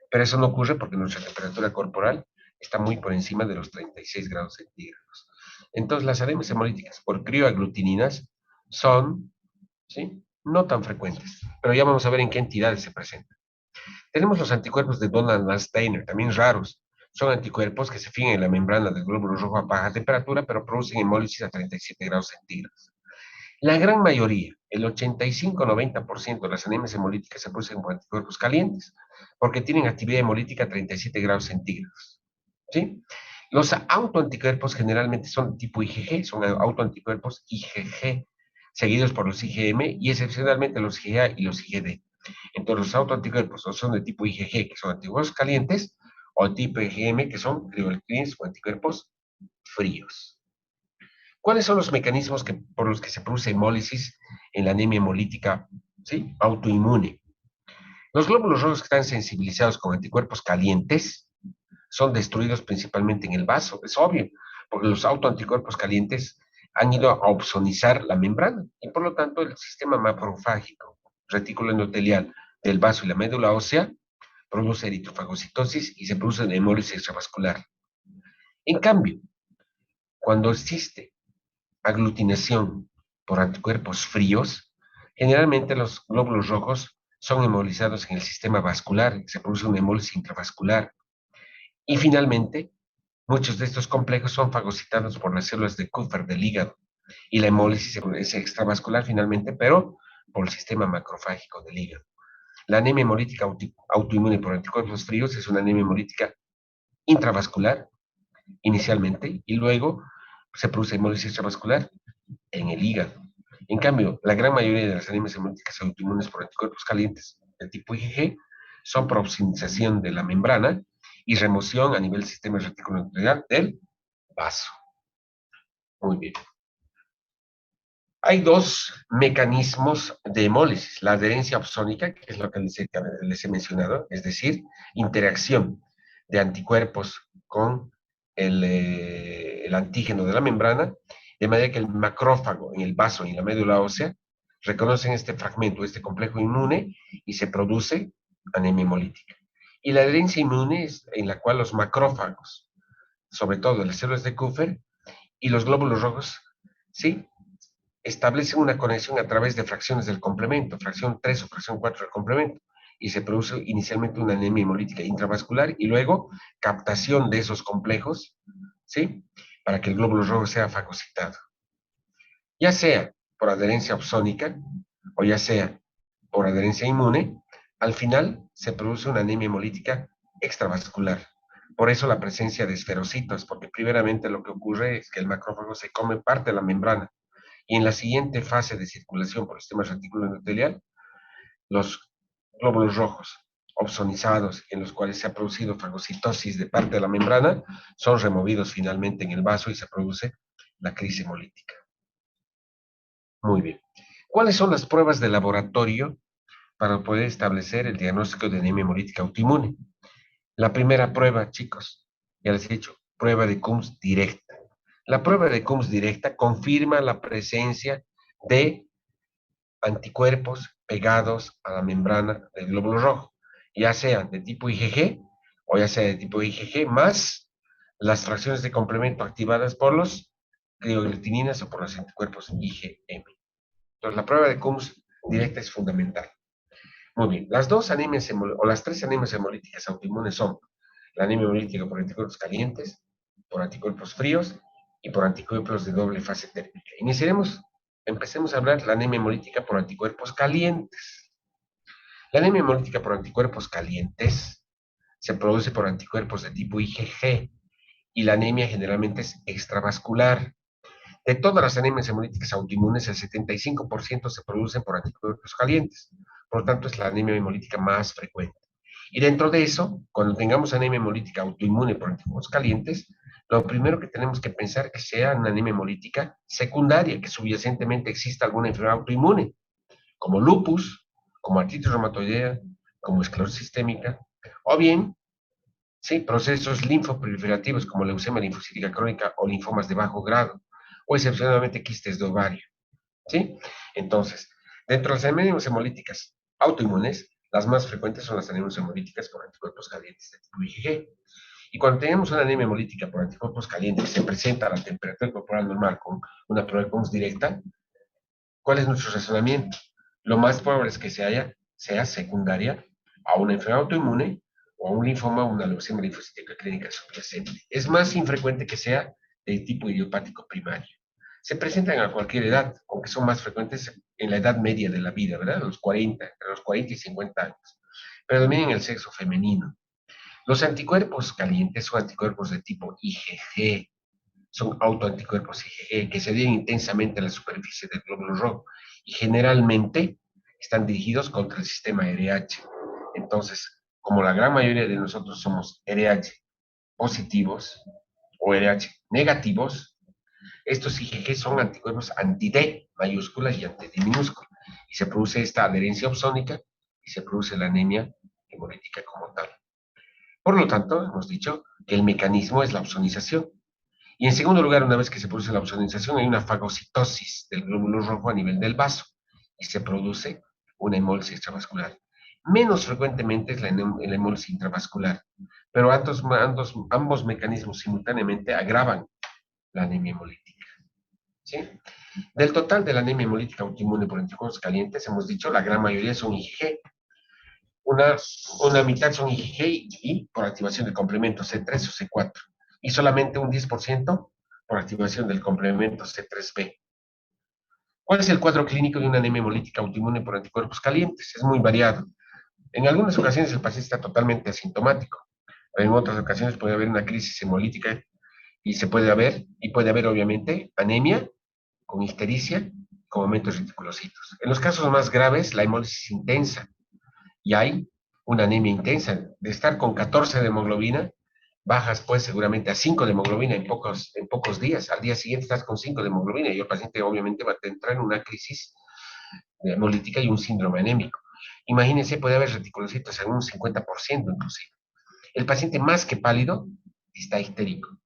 Pero eso no ocurre porque nuestra temperatura corporal está muy por encima de los 36 grados centígrados. Entonces, las anemias hemolíticas por crioaglutininas son, ¿sí?, no tan frecuentes, pero ya vamos a ver en qué entidades se presentan. Tenemos los anticuerpos de Donald-Steiner, también raros. Son anticuerpos que se fijan en la membrana del glóbulo rojo a baja temperatura, pero producen hemólisis a 37 grados centígrados. La gran mayoría, el 85-90% de las anemias hemolíticas se producen por anticuerpos calientes, porque tienen actividad hemolítica a 37 grados centígrados. ¿Sí? Los autoanticuerpos generalmente son tipo IgG, son autoanticuerpos IgG, seguidos por los IgM y excepcionalmente los IgA y los IgD. Entonces, los autoanticuerpos o son de tipo IgG, que son anticuerpos calientes, o tipo IgM, que son crioaglutininas o anticuerpos fríos. ¿Cuáles son los mecanismos por los que se produce hemólisis en la anemia hemolítica, ¿sí?, autoinmune? Los glóbulos rojos que están sensibilizados con anticuerpos calientes son destruidos principalmente en el vaso, es obvio, porque los autoanticuerpos calientes han ido a opsonizar la membrana y por lo tanto el sistema macrofágico, retículo endotelial del vaso y la médula ósea produce eritrofagocitosis y se produce una hemólisis extravascular. En cambio, cuando existe aglutinación por anticuerpos fríos, generalmente los glóbulos rojos son hemolizados en el sistema vascular, se produce una hemólisis intravascular. Y finalmente, muchos de estos complejos son fagocitados por las células de Kupffer del hígado y la hemólisis es extravascular finalmente, pero por el sistema macrofágico del hígado. La anemia hemolítica autoinmune por anticuerpos fríos es una anemia hemolítica intravascular inicialmente y luego se produce hemólisis extravascular en el hígado. En cambio, la gran mayoría de las anemias hemolíticas autoinmunes por anticuerpos calientes del tipo IgG son por opsonización de la membrana y remoción a nivel del sistema reticuloendotelial del vaso. Muy bien. Hay dos mecanismos de hemólisis, la adherencia opsónica, que es lo que les he mencionado, es decir, interacción de anticuerpos con el antígeno de la membrana, de manera que el macrófago en el vaso y en la médula ósea reconocen este fragmento, este complejo inmune, y se produce anemia hemolítica. Y la adherencia inmune es en la cual los macrófagos, sobre todo las células de Kupffer y los glóbulos rojos, ¿sí?, establecen una conexión a través de fracciones del complemento, fracción 3 o fracción 4 del complemento, y se produce inicialmente una anemia hemolítica intravascular y luego captación de esos complejos, ¿sí?, para que el glóbulo rojo sea fagocitado. Ya sea por adherencia opsónica o ya sea por adherencia inmune, al final se produce una anemia hemolítica extravascular. Por eso la presencia de esferocitos, porque primeramente lo que ocurre es que el macrófago se come parte de la membrana y en la siguiente fase de circulación por el sistema reticuloendotelial, los glóbulos rojos opsonizados, en los cuales se ha producido fagocitosis de parte de la membrana, son removidos finalmente en el vaso y se produce la crisis hemolítica. Muy bien. ¿Cuáles son las pruebas de laboratorio para poder establecer el diagnóstico de anemia hemolítica autoinmune? La primera prueba, chicos, ya les he dicho, prueba de Coombs directa. La prueba de Coombs directa confirma la presencia de anticuerpos pegados a la membrana del glóbulo rojo, ya sea de tipo IgG o ya sea de tipo IgG más las fracciones de complemento activadas por los crioglutininas o por los anticuerpos IgM. Entonces, la prueba de Coombs directa es fundamental. Muy bien, las dos anemias o las tres anemias hemolíticas autoinmunes son la anemia hemolítica por anticuerpos calientes, por anticuerpos fríos y por anticuerpos de doble fase térmica. Empecemos a hablar de la anemia hemolítica por anticuerpos calientes. La anemia hemolítica por anticuerpos calientes se produce por anticuerpos de tipo IgG y la anemia generalmente es extravascular. De todas las anemias hemolíticas autoinmunes, el 75% se producen por anticuerpos calientes. Por lo tanto, es la anemia hemolítica más frecuente. Y dentro de eso, cuando tengamos anemia hemolítica autoinmune por anticuerpos calientes, lo primero que tenemos que pensar es que sea una anemia hemolítica secundaria, que subyacentemente exista alguna enfermedad autoinmune, como lupus, como artritis reumatoidea, como esclerosis sistémica, o bien, sí, procesos linfoproliferativos como leucemia linfocítica crónica o linfomas de bajo grado, o excepcionalmente quistes de ovario, ¿sí? Entonces, dentro de las anemias hemolíticas autoinmunes, las más frecuentes son las anemias hemolíticas por anticuerpos calientes de tipo IgG. Y cuando tenemos una anemia hemolítica por anticuerpos calientes que se presenta a la temperatura corporal normal con una prueba de Coombs directa, ¿cuál es nuestro razonamiento? Lo más probable es que sea secundaria a una enfermedad autoinmune o a un linfoma o una leucemia linfocítica clínica subyacente. Es más infrecuente que sea de tipo idiopático primario. Se presentan a cualquier edad, aunque son más frecuentes en la edad media de la vida, ¿verdad? Entre los 40 y 50 años. Pero también en el sexo femenino. Los anticuerpos calientes son anticuerpos de tipo IgG, son autoanticuerpos IgG que se adhieren intensamente a la superficie del glóbulo rojo y generalmente están dirigidos contra el sistema RH. Entonces, como la gran mayoría de nosotros somos RH positivos o RH negativos, estos IgG son anticuerpos anti-D mayúsculas y anti-D minúscula. Y se produce esta adherencia opsónica y se produce la anemia hemolítica como tal. Por lo tanto, hemos dicho que el mecanismo es la opsonización. Y en segundo lugar, una vez que se produce la opsonización, hay una fagocitosis del glóbulo rojo a nivel del vaso y se produce una hemólisis extravascular. Menos frecuentemente es la hemólisis intravascular, pero ambos mecanismos simultáneamente agravan la anemia hemolítica. ¿sí? Del total de la anemia hemolítica autoinmune por anticuerpos calientes, hemos dicho, la gran mayoría son IgG. Una, una mitad son IgG y por activación del complemento C3 o C4. Y solamente un 10% por activación del complemento C3b. ¿Cuál es el cuadro clínico de una anemia hemolítica autoinmune por anticuerpos calientes? Es muy variado. En algunas ocasiones el paciente está totalmente asintomático. En otras ocasiones puede haber una crisis hemolítica puede haber obviamente anemia con ictericia, con aumentos reticulocitos. En los casos más graves, la hemólisis intensa y hay una anemia intensa. De estar con 14 de hemoglobina, bajas pues seguramente a 5 de hemoglobina en pocos días. Al día siguiente estás con 5 de hemoglobina y el paciente obviamente va a entrar en una crisis hemolítica y un síndrome anémico. Imagínense, puede haber reticulocitos en un 50% inclusive. El paciente más que pálido está histérico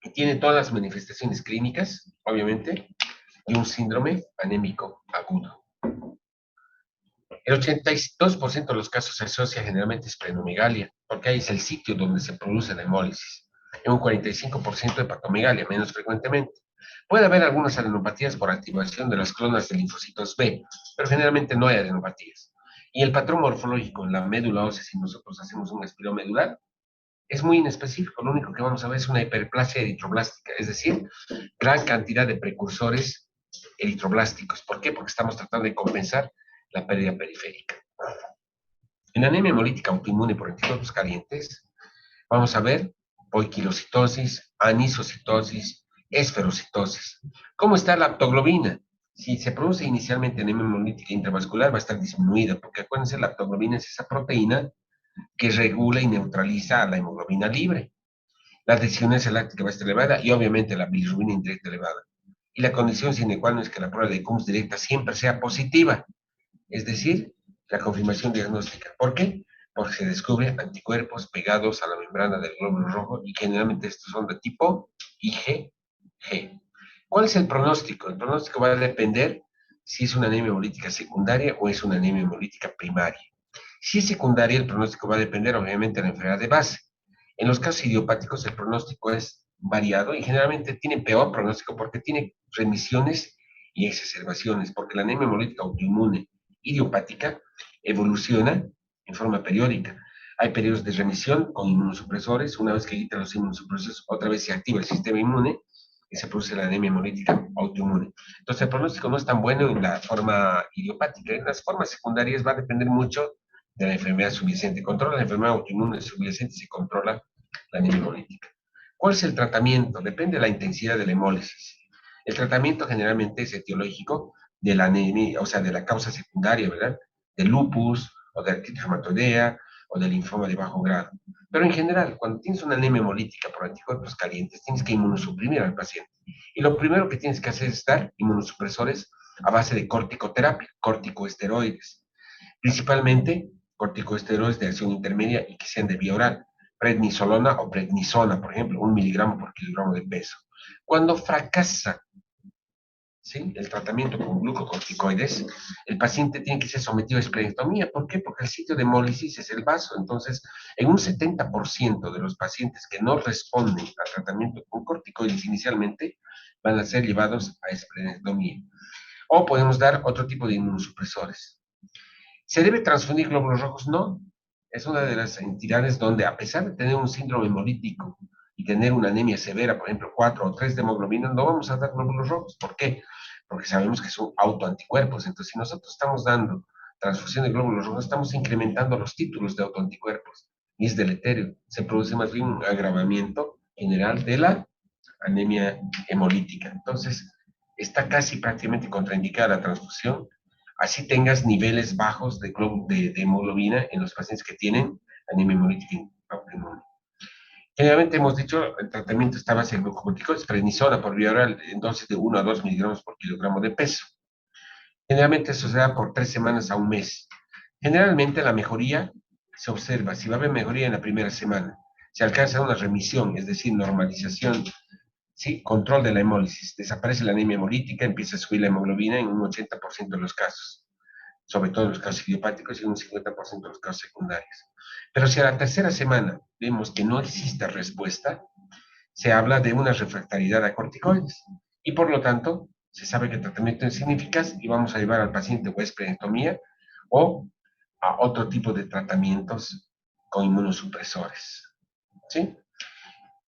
y tiene todas las manifestaciones clínicas, obviamente, de un síndrome anémico agudo. El 82% de los casos se asocia generalmente a esplenomegalia, porque ahí es el sitio donde se produce la hemólisis. En un 45% de hepatomegalia, menos frecuentemente. Puede haber algunas adenopatías por activación de las clonas de linfocitos B, pero generalmente no hay adenopatías. Y el patrón morfológico en la médula ósea, si nosotros hacemos un espiromedular, es muy inespecífico. Lo único que vamos a ver es una hiperplasia eritroblástica, es decir, gran cantidad de precursores eritroblásticos. ¿Por qué? Porque estamos tratando de compensar la pérdida periférica. En anemia hemolítica autoinmune por anticuerpos calientes, vamos a ver poiquilocitosis, anisocitosis, esferocitosis. ¿Cómo está la aptoglobina? Si se produce inicialmente anemia hemolítica intravascular, va a estar disminuida, porque acuérdense, la aptoglobina es esa proteína que regula y neutraliza a la hemoglobina libre. La desinasa láctica va a estar elevada y obviamente la bilirrubina indirecta elevada. Y la condición sine qua non es que la prueba de Coombs directa siempre sea positiva, es decir, la confirmación diagnóstica. ¿Por qué? Porque se descubren anticuerpos pegados a la membrana del glóbulo rojo y generalmente estos son de tipo IgG. ¿Cuál es el pronóstico? El pronóstico va a depender si es una anemia hemolítica secundaria o es una anemia hemolítica primaria. Si es secundaria, el pronóstico va a depender obviamente de la enfermedad de base. En los casos idiopáticos, el pronóstico es variado y generalmente tiene peor pronóstico porque tiene remisiones y exacerbaciones, porque la anemia hemolítica autoinmune idiopática evoluciona en forma periódica. Hay periodos de remisión con inmunosupresores. Una vez que quitan los inmunosupresores, otra vez se activa el sistema inmune y se produce la anemia hemolítica autoinmune. Entonces, el pronóstico no es tan bueno en la forma idiopática. En las formas secundarias va a depender mucho de la enfermedad subyacente. Controla la enfermedad autoinmune subyacente, se controla la anemia hemolítica. ¿Cuál es el tratamiento? Depende de la intensidad de la hemólisis. El tratamiento generalmente es etiológico de la anemia, o sea, de la causa secundaria, ¿verdad? De lupus, o de artritis reumatoidea, o del linfoma de bajo grado. Pero en general, cuando tienes una anemia hemolítica por anticuerpos calientes, tienes que inmunosuprimir al paciente. Y lo primero que tienes que hacer es dar inmunosupresores a base de corticoterapia, corticoesteroides. Principalmente corticosteroides de acción intermedia y que sean de vía oral, prednisolona o prednisona, por ejemplo, 1 miligramo por kilogramo de peso. Cuando fracasa, ¿sí?, el tratamiento con glucocorticoides, el paciente tiene que ser sometido a esplenectomía. ¿Por qué? Porque el sitio de hemólisis es el vaso. Entonces, en un 70% de los pacientes que no responden al tratamiento con corticoides inicialmente, van a ser llevados a esplenectomía. O podemos dar otro tipo de inmunosupresores. ¿Se debe transfundir glóbulos rojos? No. Es una de las entidades donde, a pesar de tener un síndrome hemolítico y tener una anemia severa, por ejemplo, 4 o 3 de hemoglobina, no vamos a dar glóbulos rojos. ¿Por qué? Porque sabemos que son autoanticuerpos. Entonces, si nosotros estamos dando transfusión de glóbulos rojos, estamos incrementando los títulos de autoanticuerpos. Y es deleterio. Se produce más bien un agravamiento general de la anemia hemolítica. Entonces, está casi prácticamente contraindicada la transfusión, así tengas niveles bajos de hemoglobina en los pacientes que tienen anemia hemolítica autoinmune. Generalmente hemos dicho, el tratamiento está a base de glucocorticoides, prednisona por vía oral, en dosis de 1 a 2 miligramos por kilogramo de peso. Generalmente eso se da por 3 semanas a un mes. Generalmente la mejoría se observa, si va a haber mejoría en la primera semana, se alcanza una remisión, es decir, normalización, ¿sí?, control de la hemólisis, desaparece la anemia hemolítica, empieza a subir la hemoglobina en un 80% de los casos, sobre todo en los casos idiopáticos y en un 50% de los casos secundarios. Pero si a la tercera semana vemos que no existe respuesta, se habla de una refractariedad a corticoides. Y por lo tanto, se sabe que el tratamiento es ineficaz y vamos a llevar al paciente o esplenectomía o a otro tipo de tratamientos con inmunosupresores. ¿Sí?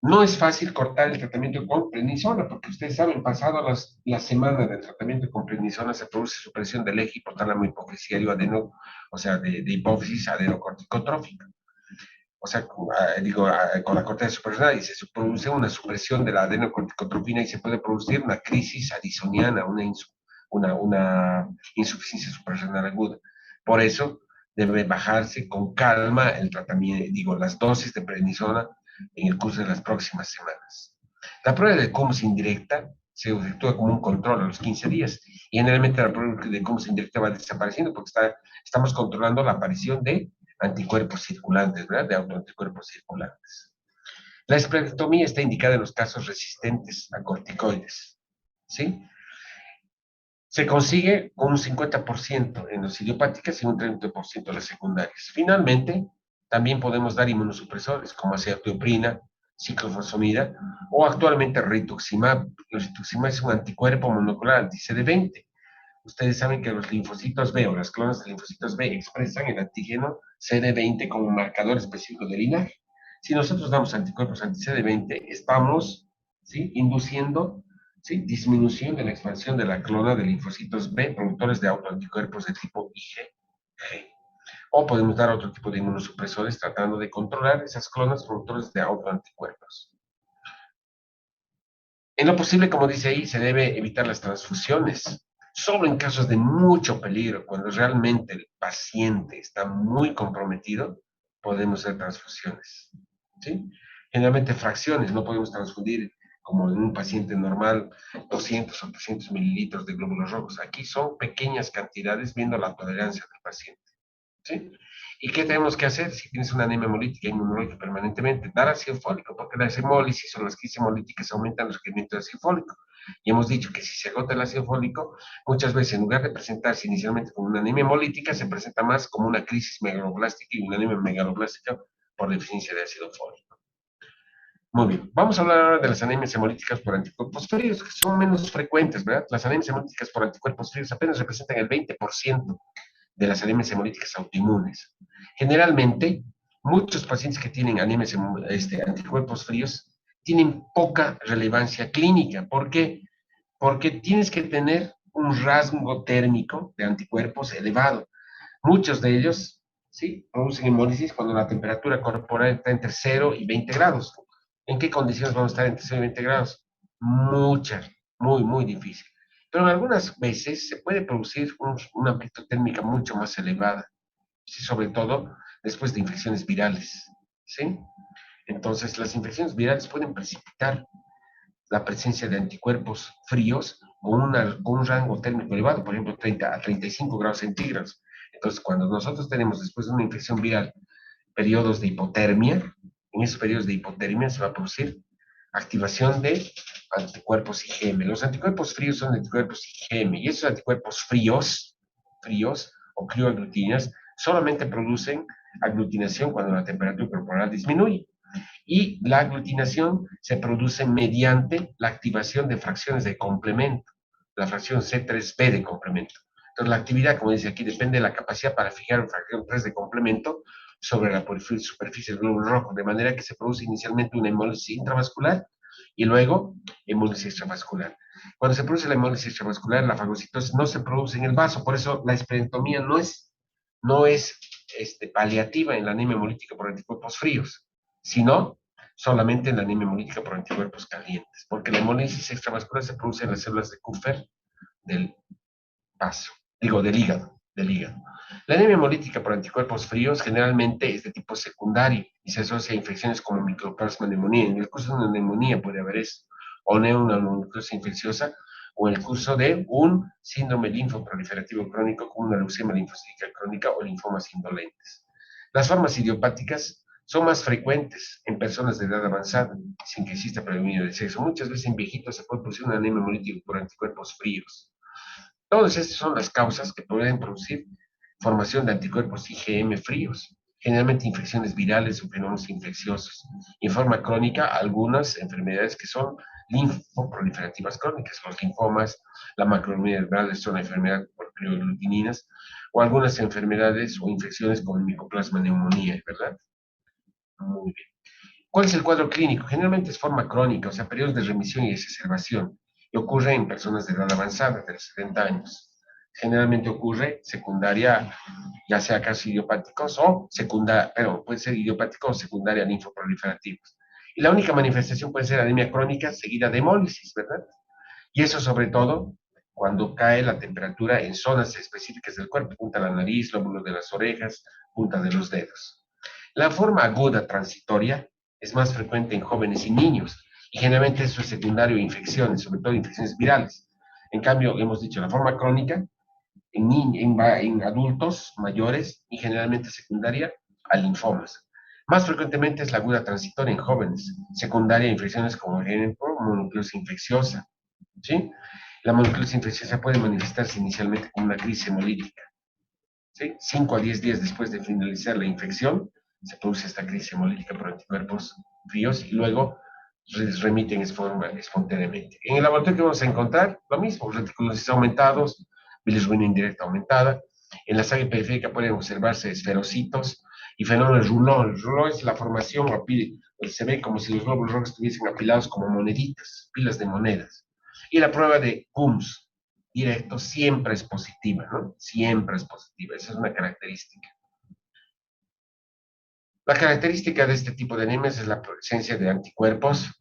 No es fácil cortar el tratamiento con prednisona, porque ustedes saben, pasado la semana de tratamiento con prednisona se produce supresión del eje hipotálamo hipofisiario adeno, o sea, de hipófisis adenocorticotrófica. O sea, con la corteza suprarrenal y se produce una supresión de la adenocorticotropina y se puede producir una crisis addisoniana, una insuficiencia suprarrenal aguda. Por eso debe bajarse con calma el tratamiento, las dosis de prednisona en el curso de las próximas semanas. La prueba de CUMS indirecta se efectúa como un control a los 15 días y generalmente la prueba de CUMS indirecta va desapareciendo porque estamos controlando la aparición de anticuerpos circulantes, ¿verdad? De autoanticuerpos circulantes. La esplenectomía está indicada en los casos resistentes a corticoides, ¿sí? Se consigue con un 50% en los idiopáticas y un 30% en las secundarias. Finalmente, también podemos dar inmunosupresores como acetoprina, ciclofosfamida o actualmente rituximab. El rituximab es un anticuerpo monocular anti-CD20. Ustedes saben que los linfocitos B o las clonas de linfocitos B expresan el antígeno CD20 como un marcador específico del linaje. Si nosotros damos anticuerpos anti-CD20, estamos, ¿sí?, induciendo, ¿sí?, disminución de la expansión de la clona de linfocitos B, productores de autoanticuerpos de tipo IgG. O podemos dar otro tipo de inmunosupresores tratando de controlar esas clonas productores de autoanticuerpos. En lo posible, como dice ahí, se debe evitar las transfusiones. Solo en casos de mucho peligro, cuando realmente el paciente está muy comprometido, podemos hacer transfusiones. ¿Sí? Generalmente fracciones, no podemos transfundir como en un paciente normal 200 o 300 mililitros de glóbulos rojos. Aquí son pequeñas cantidades viendo la tolerancia del paciente. ¿Sí? ¿Y qué tenemos que hacer si tienes una anemia hemolítica inmunológica permanentemente? Dar ácido fólico, porque las hemólisis o las crisis hemolíticas aumentan el requerimiento de ácido fólico. Y hemos dicho que si se agota el ácido fólico, muchas veces en lugar de presentarse inicialmente como una anemia hemolítica, se presenta más como una crisis megaloblástica y una anemia megaloblástica por deficiencia de ácido fólico. Muy bien, vamos a hablar ahora de las anemias hemolíticas por anticuerpos fríos, que son menos frecuentes, ¿verdad? Las anemias hemolíticas por anticuerpos fríos apenas representan el 20% de las anemias hemolíticas autoinmunes. Generalmente, muchos pacientes que tienen anemias, anticuerpos fríos, tienen poca relevancia clínica. ¿Por qué? Porque tienes que tener un rasgo térmico de anticuerpos elevado. Muchos de ellos, ¿sí?, producen hemólisis cuando la temperatura corporal está entre 0 y 20 grados. ¿En qué condiciones vamos a estar entre 0 y 20 grados? Muchas, muy difícil. Pero en algunas veces se puede producir una amplitud térmica mucho más elevada, ¿sí?, sobre todo después de infecciones virales, ¿sí? Entonces, las infecciones virales pueden precipitar la presencia de anticuerpos fríos con un rango térmico elevado, por ejemplo, 30 a 35 grados centígrados. Entonces, cuando nosotros tenemos después de una infección viral periodos de hipotermia, en esos periodos de hipotermia se va a producir activación de anticuerpos IgM. Los anticuerpos fríos son anticuerpos IgM y esos anticuerpos fríos o crioaglutininas solamente producen aglutinación cuando la temperatura corporal disminuye. Y la aglutinación se produce mediante la activación de fracciones de complemento, la fracción C3b de complemento. Entonces, la actividad, como dice aquí, depende de la capacidad para fijar fracción 3 de complemento sobre la superficie del glóbulo rojo, de manera que se produce inicialmente una hemólisis intravascular y luego hemólisis extravascular. Cuando se produce la hemólisis extravascular, la fagocitosis no se produce en el vaso, por eso la esplenectomía no es paliativa en la anemia hemolítica por anticuerpos fríos, sino solamente en la anemia hemolítica por anticuerpos calientes, porque la hemólisis extravascular se produce en las células de Kupffer del vaso, del hígado. La anemia hemolítica por anticuerpos fríos generalmente es de tipo secundario y se asocia a infecciones como micoplasma neumonía. En el curso de una neumonía puede haber eso, o una nucleosis infecciosa, o en el curso de un síndrome linfoproliferativo crónico como una leucemia linfocítica crónica o linfomas indolentes. Las formas idiopáticas son más frecuentes en personas de edad avanzada, sin que exista predominio del sexo. Muchas veces en viejitos se puede producir una anemia hemolítica por anticuerpos fríos. Todas estas son las causas que pueden producir formación de anticuerpos IgM fríos. generalmente infecciones virales o fenómenos infecciosos. En forma crónica, algunas enfermedades que son linfoproliferativas crónicas, los linfomas, la macroglobina neurales son enfermedades por pluriglutininas, o algunas enfermedades o infecciones como el micoplasma neumonía, ¿verdad? Muy bien. ¿Cuál es el cuadro clínico? Generalmente es forma crónica, o sea, periodos de remisión y exacerbación, y ocurre en personas de edad avanzada, de los 70 años. Generalmente ocurre secundaria, ya sea casos idiopáticos o secundaria, pero puede ser idiopático o secundaria linfoproliferativos. Y la única manifestación puede ser anemia crónica seguida de hemólisis, ¿verdad? Y eso sobre todo cuando cae la temperatura en zonas específicas del cuerpo, punta de la nariz, lóbulos de las orejas, punta de los dedos. La forma aguda transitoria es más frecuente en jóvenes y niños, y generalmente eso es secundario a infecciones, sobre todo infecciones virales. En cambio, hemos dicho la forma crónica en adultos mayores y generalmente secundaria a linfomas. Más frecuentemente es la aguda transitoria en jóvenes, secundaria a infecciones como, por ejemplo, mononucleosis infecciosa, ¿sí? La mononucleosis infecciosa puede manifestarse inicialmente como una crisis hemolítica, ¿sí? 5 a 10 días después de finalizar la infección, se produce esta crisis hemolítica por anticuerpos fríos y luego remiten espontáneamente. En el laboratorio que vamos a encontrar, lo mismo, reticulocitos aumentados, bilirrubina indirecta aumentada. En la sangre periférica pueden observarse esferocitos y fenómeno de Rouleau. El Rouleau es la formación, se ve como si los glóbulos rojos estuviesen apilados como moneditas, pilas de monedas. Y la prueba de Coombs directo siempre es positiva, ¿no? Siempre es positiva, esa es una característica. La característica de este tipo de anemias es la presencia de anticuerpos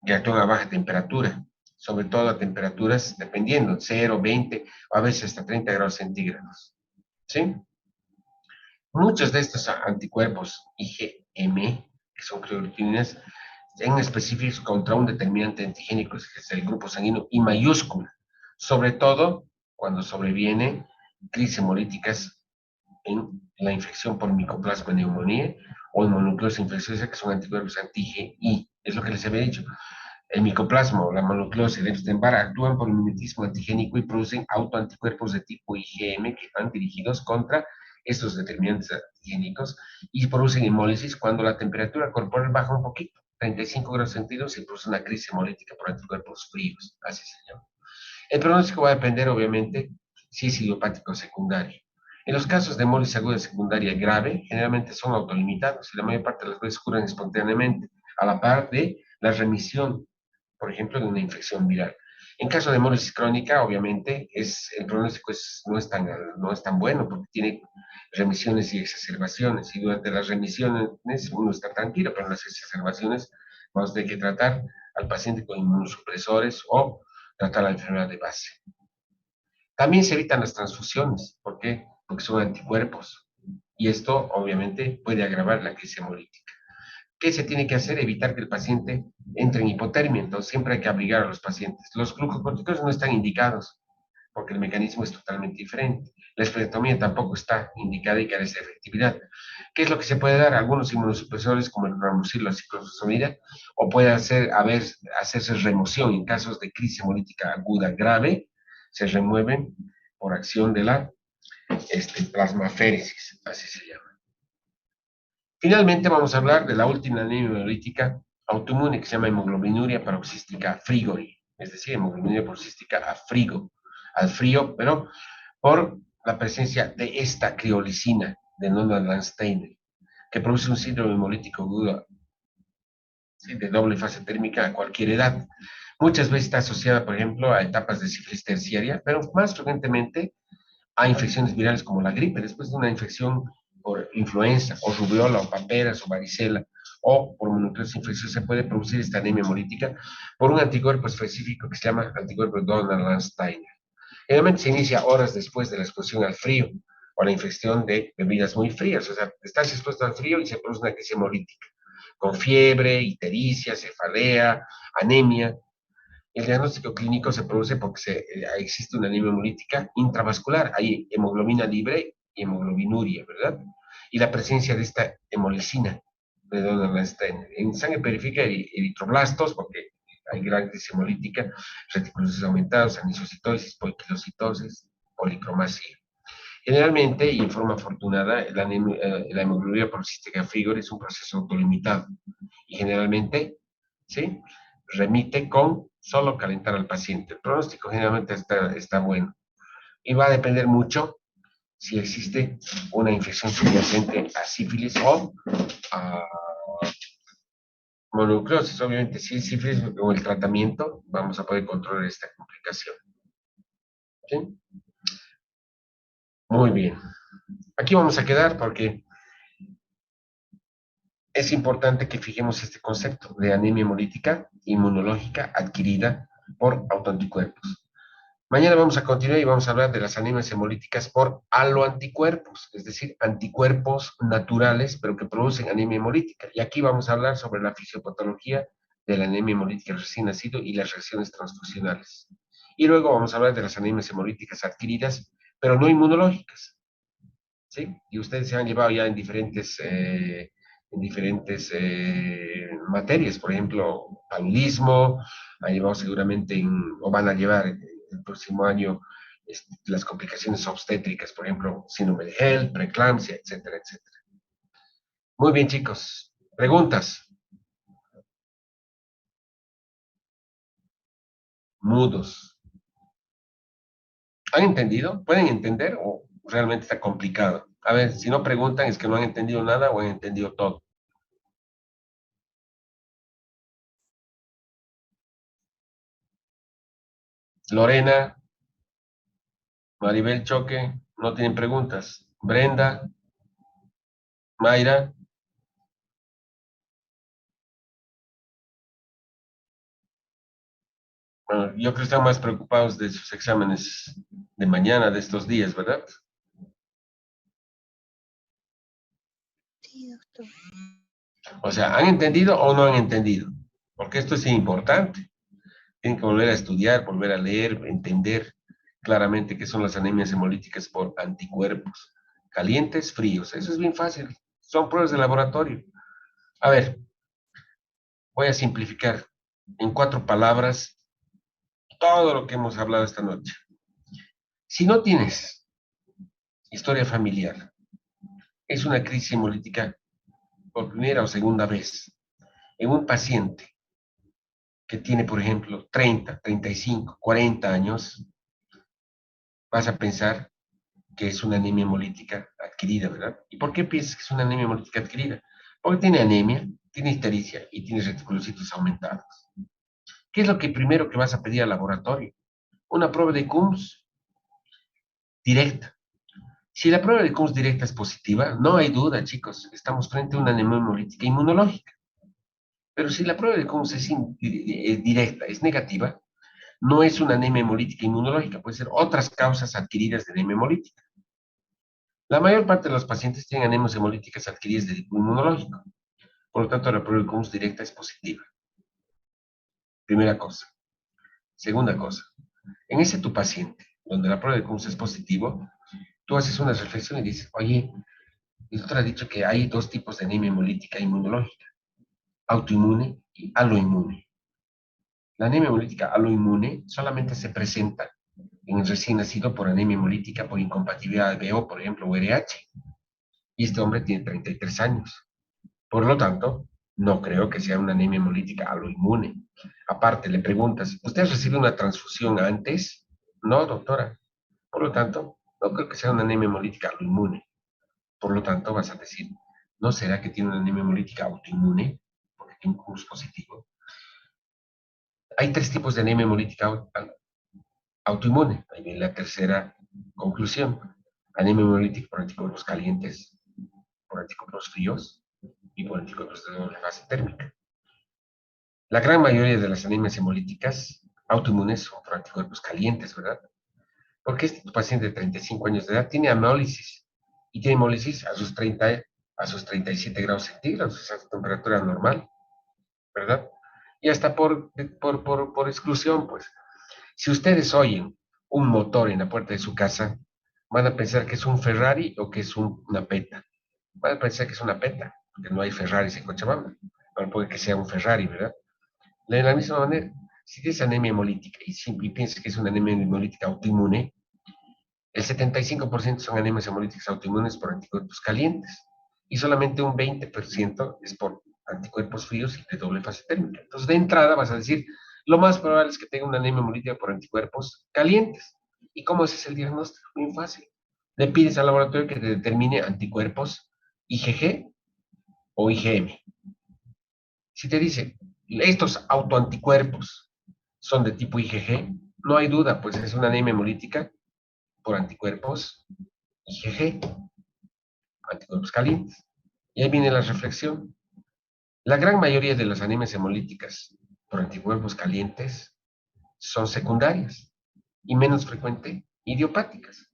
que actúan a baja temperatura, sobre todo a temperaturas dependiendo, 0, 20 o a veces hasta 30 grados centígrados. ¿Sí? Muchos de estos anticuerpos IgM, que son creatinininas, en específico contra un determinante antigénico, que es el grupo sanguíneo I mayúscula, sobre todo cuando sobreviene crisis hemolíticas en la infección por micoplasma neumonía o en mononucleosis infecciosa, que son anticuerpos anti-IgI. Es lo que les había dicho. El micoplasma o la mononucleosis de Epstein-Barr actúan por mimetismo antigénico y producen autoanticuerpos de tipo IgM que van dirigidos contra estos determinantes antigénicos y producen hemólisis cuando la temperatura corporal baja un poquito, 35 grados centígrados, y produce una crisis hemolítica por anticuerpos fríos, así se llama. El pronóstico va a depender, obviamente, si es idiopático o secundario. En los casos de hemólisis aguda secundaria grave, generalmente son autolimitados y la mayor parte de las veces curan espontáneamente, a la par de la remisión, por ejemplo, de una infección viral. En caso de hemólisis crónica, obviamente, el pronóstico no es tan bueno porque tiene remisiones y exacerbaciones. Y durante las remisiones uno está tranquilo, pero en las exacerbaciones vamos a tener que tratar al paciente con inmunosupresores o tratar la enfermedad de base. También se evitan las transfusiones. ¿Por qué? Porque son anticuerpos. Y esto, obviamente, puede agravar la crisis hemolítica. ¿Qué se tiene que hacer? Evitar que el paciente entre en hipotermia. Entonces, siempre hay que abrigar a los pacientes. Los glucocorticoides no están indicados porque el mecanismo es totalmente diferente. La esplenectomía tampoco está indicada y carece de efectividad. ¿Qué es lo que se puede dar? Algunos inmunosupresores como el ramucil o la ciclofosfamida, o puede hacerse remoción en casos de crisis hemolítica aguda grave, se remueven por acción de la plasmaféresis, así se llama. Finalmente vamos a hablar de la última anemia hemolítica autoinmune que se llama hemoglobinuria paroxística frigori, es decir, hemoglobinuria paroxística al frío, pero por la presencia de esta criolicina de Nolan-Landsteiner, que produce un síndrome hemolítico agudo, ¿sí?, de doble fase térmica a cualquier edad. Muchas veces está asociada, por ejemplo, a etapas de sífilis terciaria, pero más frecuentemente a infecciones virales como la gripe, después de una infección por influenza, o rubiola, o paperas, o varicela, o por mononucleosis infecciosa, se puede producir esta anemia hemolítica por un anticuerpo específico que se llama anticuerpo Donald-Landsteiner. Generalmente se inicia horas después de la exposición al frío o la infección de bebidas muy frías, o sea, estás expuesto al frío y se produce una crisis hemolítica, con fiebre, ictericia, cefalea, anemia. El diagnóstico clínico se produce porque existe una anemia hemolítica intravascular, hay hemoglobina libre y hemoglobinuria, ¿verdad? Y la presencia de esta hemolicina, de donde está en sangre periférica, eritroblastos, porque hay gran crisis hemolítica, reticulocitos aumentados, anisocitosis, poiquilocitosis, policromasia. Generalmente, y en forma afortunada, la hemoglobina policística Figor es un proceso autolimitado y generalmente, ¿sí? Remite con solo calentar al paciente. El pronóstico generalmente está bueno y va a depender mucho si existe una infección subyacente a sífilis o a mononucleosis. Obviamente, si es sífilis o el tratamiento, vamos a poder controlar esta complicación. ¿Sí? Muy bien. Aquí vamos a quedar porque es importante que fijemos este concepto de anemia hemolítica inmunológica adquirida por autoanticuerpos. Mañana vamos a continuar y vamos a hablar de las anemias hemolíticas por aloanticuerpos, es decir, anticuerpos naturales, pero que producen anemia hemolítica. Y aquí vamos a hablar sobre la fisiopatología de la anemia hemolítica recién nacido y las reacciones transfusionales. Y luego vamos a hablar de las anemias hemolíticas adquiridas, pero no inmunológicas. ¿Sí? Y ustedes se han llevado ya en diferentes materias, por ejemplo, paludismo, han llevado seguramente o van a llevar el próximo año las complicaciones obstétricas, por ejemplo, síndrome de Hell, preeclampsia, etcétera, etcétera. Muy bien, chicos. Preguntas. Mudos. ¿Han entendido? ¿Pueden entender o realmente está complicado? A ver, si no preguntan es que no han entendido nada o han entendido todo. Lorena, Maribel Choque, no tienen preguntas. Brenda, Mayra, bueno, yo creo que están más preocupados de sus exámenes de mañana, de estos días, ¿verdad? Sí, doctor. O sea, ¿han entendido o no han entendido? Porque esto es importante. Tienen que volver a estudiar, volver a leer, entender claramente qué son las anemias hemolíticas por anticuerpos. Calientes, fríos. Eso es bien fácil. Son pruebas de laboratorio. A ver, voy a simplificar en 4 palabras todo lo que hemos hablado esta noche. Si no tienes historia familiar, es una crisis hemolítica por primera o segunda vez en un paciente que tiene, por ejemplo, 30, 35, 40 años, vas a pensar que es una anemia hemolítica adquirida, ¿verdad? ¿Y por qué piensas que es una anemia hemolítica adquirida? Porque tiene anemia, tiene ictericia y tiene reticulocitos aumentados. ¿Qué es lo que primero que vas a pedir al laboratorio? Una prueba de Coombs directa. Si la prueba de Coombs directa es positiva, no hay duda, chicos, estamos frente a una anemia hemolítica inmunológica. Pero si la prueba de Coombs es directa, es negativa, no es una anemia hemolítica inmunológica, puede ser otras causas adquiridas de anemia hemolítica. La mayor parte de los pacientes tienen anemias hemolíticas adquiridas de tipo inmunológico, por lo tanto la prueba de Coombs directa es positiva. Primera cosa. Segunda cosa, en ese tu paciente, donde la prueba de Coombs es positivo, tú haces una reflexión y dices, oye, el doctor ha dicho que hay 2 tipos de anemia hemolítica inmunológica, autoinmune y aloinmune. La anemia hemolítica aloinmune solamente se presenta en el recién nacido por anemia hemolítica por incompatibilidad de BO, por ejemplo, o RH. Y este hombre tiene 33 años. Por lo tanto, no creo que sea una anemia hemolítica aloinmune. Aparte, le preguntas, ¿usted ha recibido una transfusión antes? No, doctora. Por lo tanto, no creo que sea una anemia hemolítica aloinmune. Por lo tanto, vas a decir, ¿no será que tiene una anemia hemolítica autoinmune? Porque tiene un curso positivo. Hay 3 tipos de anemia hemolítica autoinmune. Ahí viene la tercera conclusión. Anemia hemolítica por anticuerpos calientes, por anticuerpos fríos y por anticuerpos de doble fase térmica. La gran mayoría de las anemias hemolíticas autoinmunes son por anticuerpos calientes, ¿verdad? Porque este paciente de 35 años de edad tiene hemólisis y tiene hemólisis a sus 30, a sus 37 grados centígrados, esa es temperatura normal, ¿verdad? Y hasta por exclusión, pues, si ustedes oyen un motor en la puerta de su casa, van a pensar que es un Ferrari o que es una Peta. Van a pensar que es una Peta, porque no hay Ferraris en Cochabamba. Pero puede que sea un Ferrari, ¿verdad? De la misma manera, si tienes anemia hemolítica y piensas que es una anemia hemolítica autoinmune, El 75% son anemias hemolíticas autoinmunes por anticuerpos calientes y solamente un 20% es por anticuerpos fríos y de doble fase térmica. Entonces, de entrada vas a decir, lo más probable es que tenga una anemia hemolítica por anticuerpos calientes. ¿Y cómo ese es el diagnóstico? Muy fácil. Le pides al laboratorio que te determine anticuerpos IgG o IgM. Si te dice, estos autoanticuerpos son de tipo IgG, no hay duda, pues es una anemia hemolítica por anticuerpos IgG, anticuerpos calientes. Y ahí viene la reflexión. La gran mayoría de las anemias hemolíticas por anticuerpos calientes son secundarias y menos frecuente idiopáticas.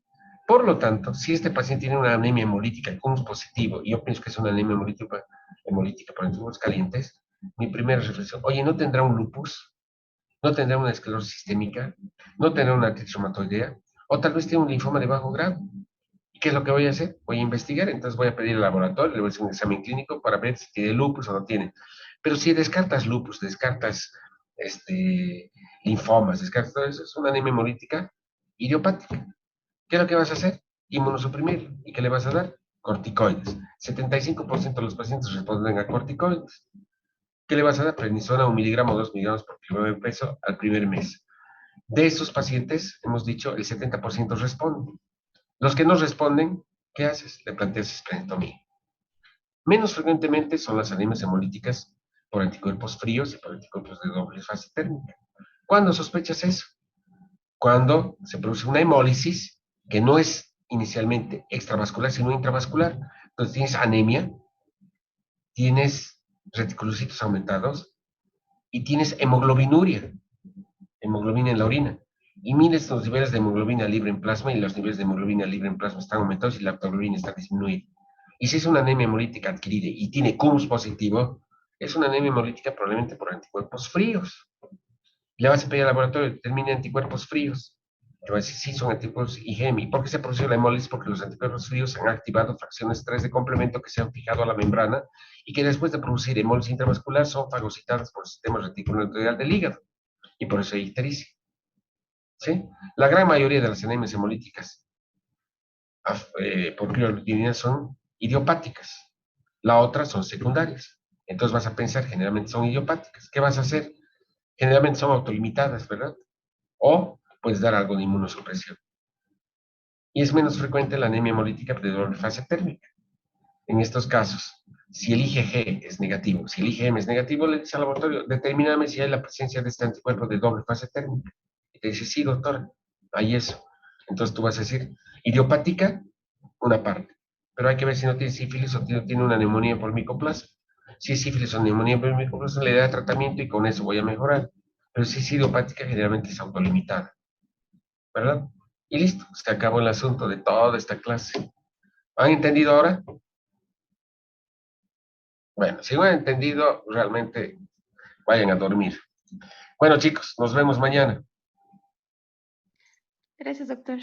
Por lo tanto, si este paciente tiene una anemia hemolítica con un positivo, y yo pienso que es una anemia hemolítica por anticuerpos calientes, mi primera reflexión, oye, ¿no tendrá un lupus? ¿No tendrá una esclerosis sistémica? ¿No tendrá una artritis reumatoidea? O tal vez tiene un linfoma de bajo grado. ¿Y qué es lo que voy a hacer? Voy a investigar, entonces voy a pedir al laboratorio, le voy a hacer un examen clínico para ver si tiene lupus o no tiene. Pero si descartas lupus, descartas linfomas, descartas todo eso, es una anemia hemolítica idiopática. ¿Qué es lo que vas a hacer? Inmunosuprimir. ¿Y qué le vas a dar? Corticoides. 75% de los pacientes responden a corticoides. ¿Qué le vas a dar? Prednisona 1 miligramo, 2 miligramos por kilogramo de peso al primer mes. De esos pacientes, hemos dicho, el 70% responden. Los que no responden, ¿qué haces? Le planteas esplenectomía. Menos frecuentemente son las anemias hemolíticas por anticuerpos fríos y por anticuerpos de doble fase térmica. ¿Cuándo sospechas eso? Cuando se produce una hemólisis que no es inicialmente extravascular, sino intravascular. Entonces tienes anemia, tienes reticulocitos aumentados y tienes hemoglobinuria, hemoglobina en la orina. Y mides los niveles de hemoglobina libre en plasma y los niveles de hemoglobina libre en plasma están aumentados y la hemoglobina está disminuida. Y si es una anemia hemolítica adquirida y tiene cúmulos positivo, es una anemia hemolítica probablemente por anticuerpos fríos. Le vas a pedir al laboratorio que determine anticuerpos fríos. Te va a decir, sí, son anticuerpos IgM. ¿Y por qué se produjo la hemólisis? Porque los anticuerpos fríos han activado fracciones 3 de complemento que se han fijado a la membrana y que después de producir hemólisis intravascular son fagocitadas por el sistema reticuloendoterial del hígado. Y por eso hay ictericia. ¿Sí? La gran mayoría de las anemias hemolíticas por crioglutinina son idiopáticas. La otra son secundarias. Entonces vas a pensar, generalmente son idiopáticas. ¿Qué vas a hacer? Generalmente son autolimitadas, ¿verdad? O puedes dar algo de inmunosupresión. Y es menos frecuente la anemia hemolítica de doble fase térmica. En estos casos, si el IgG es negativo, si el IgM es negativo, le dice al laboratorio, determíname si hay la presencia de este anticuerpo de doble fase térmica. Y te dice, sí, doctor, hay eso. Entonces tú vas a decir, idiopática, una parte. Pero hay que ver si no tiene sífilis o tiene una neumonía por micoplasma. Si es sífilis o neumonía por micoplasma, le da tratamiento y con eso voy a mejorar. Pero si es idiopática, generalmente es autolimitada. ¿Verdad? Y listo, se acabó el asunto de toda esta clase. ¿Han entendido ahora? Bueno, si no han entendido, realmente vayan a dormir. Bueno, chicos, nos vemos mañana. Gracias, doctor.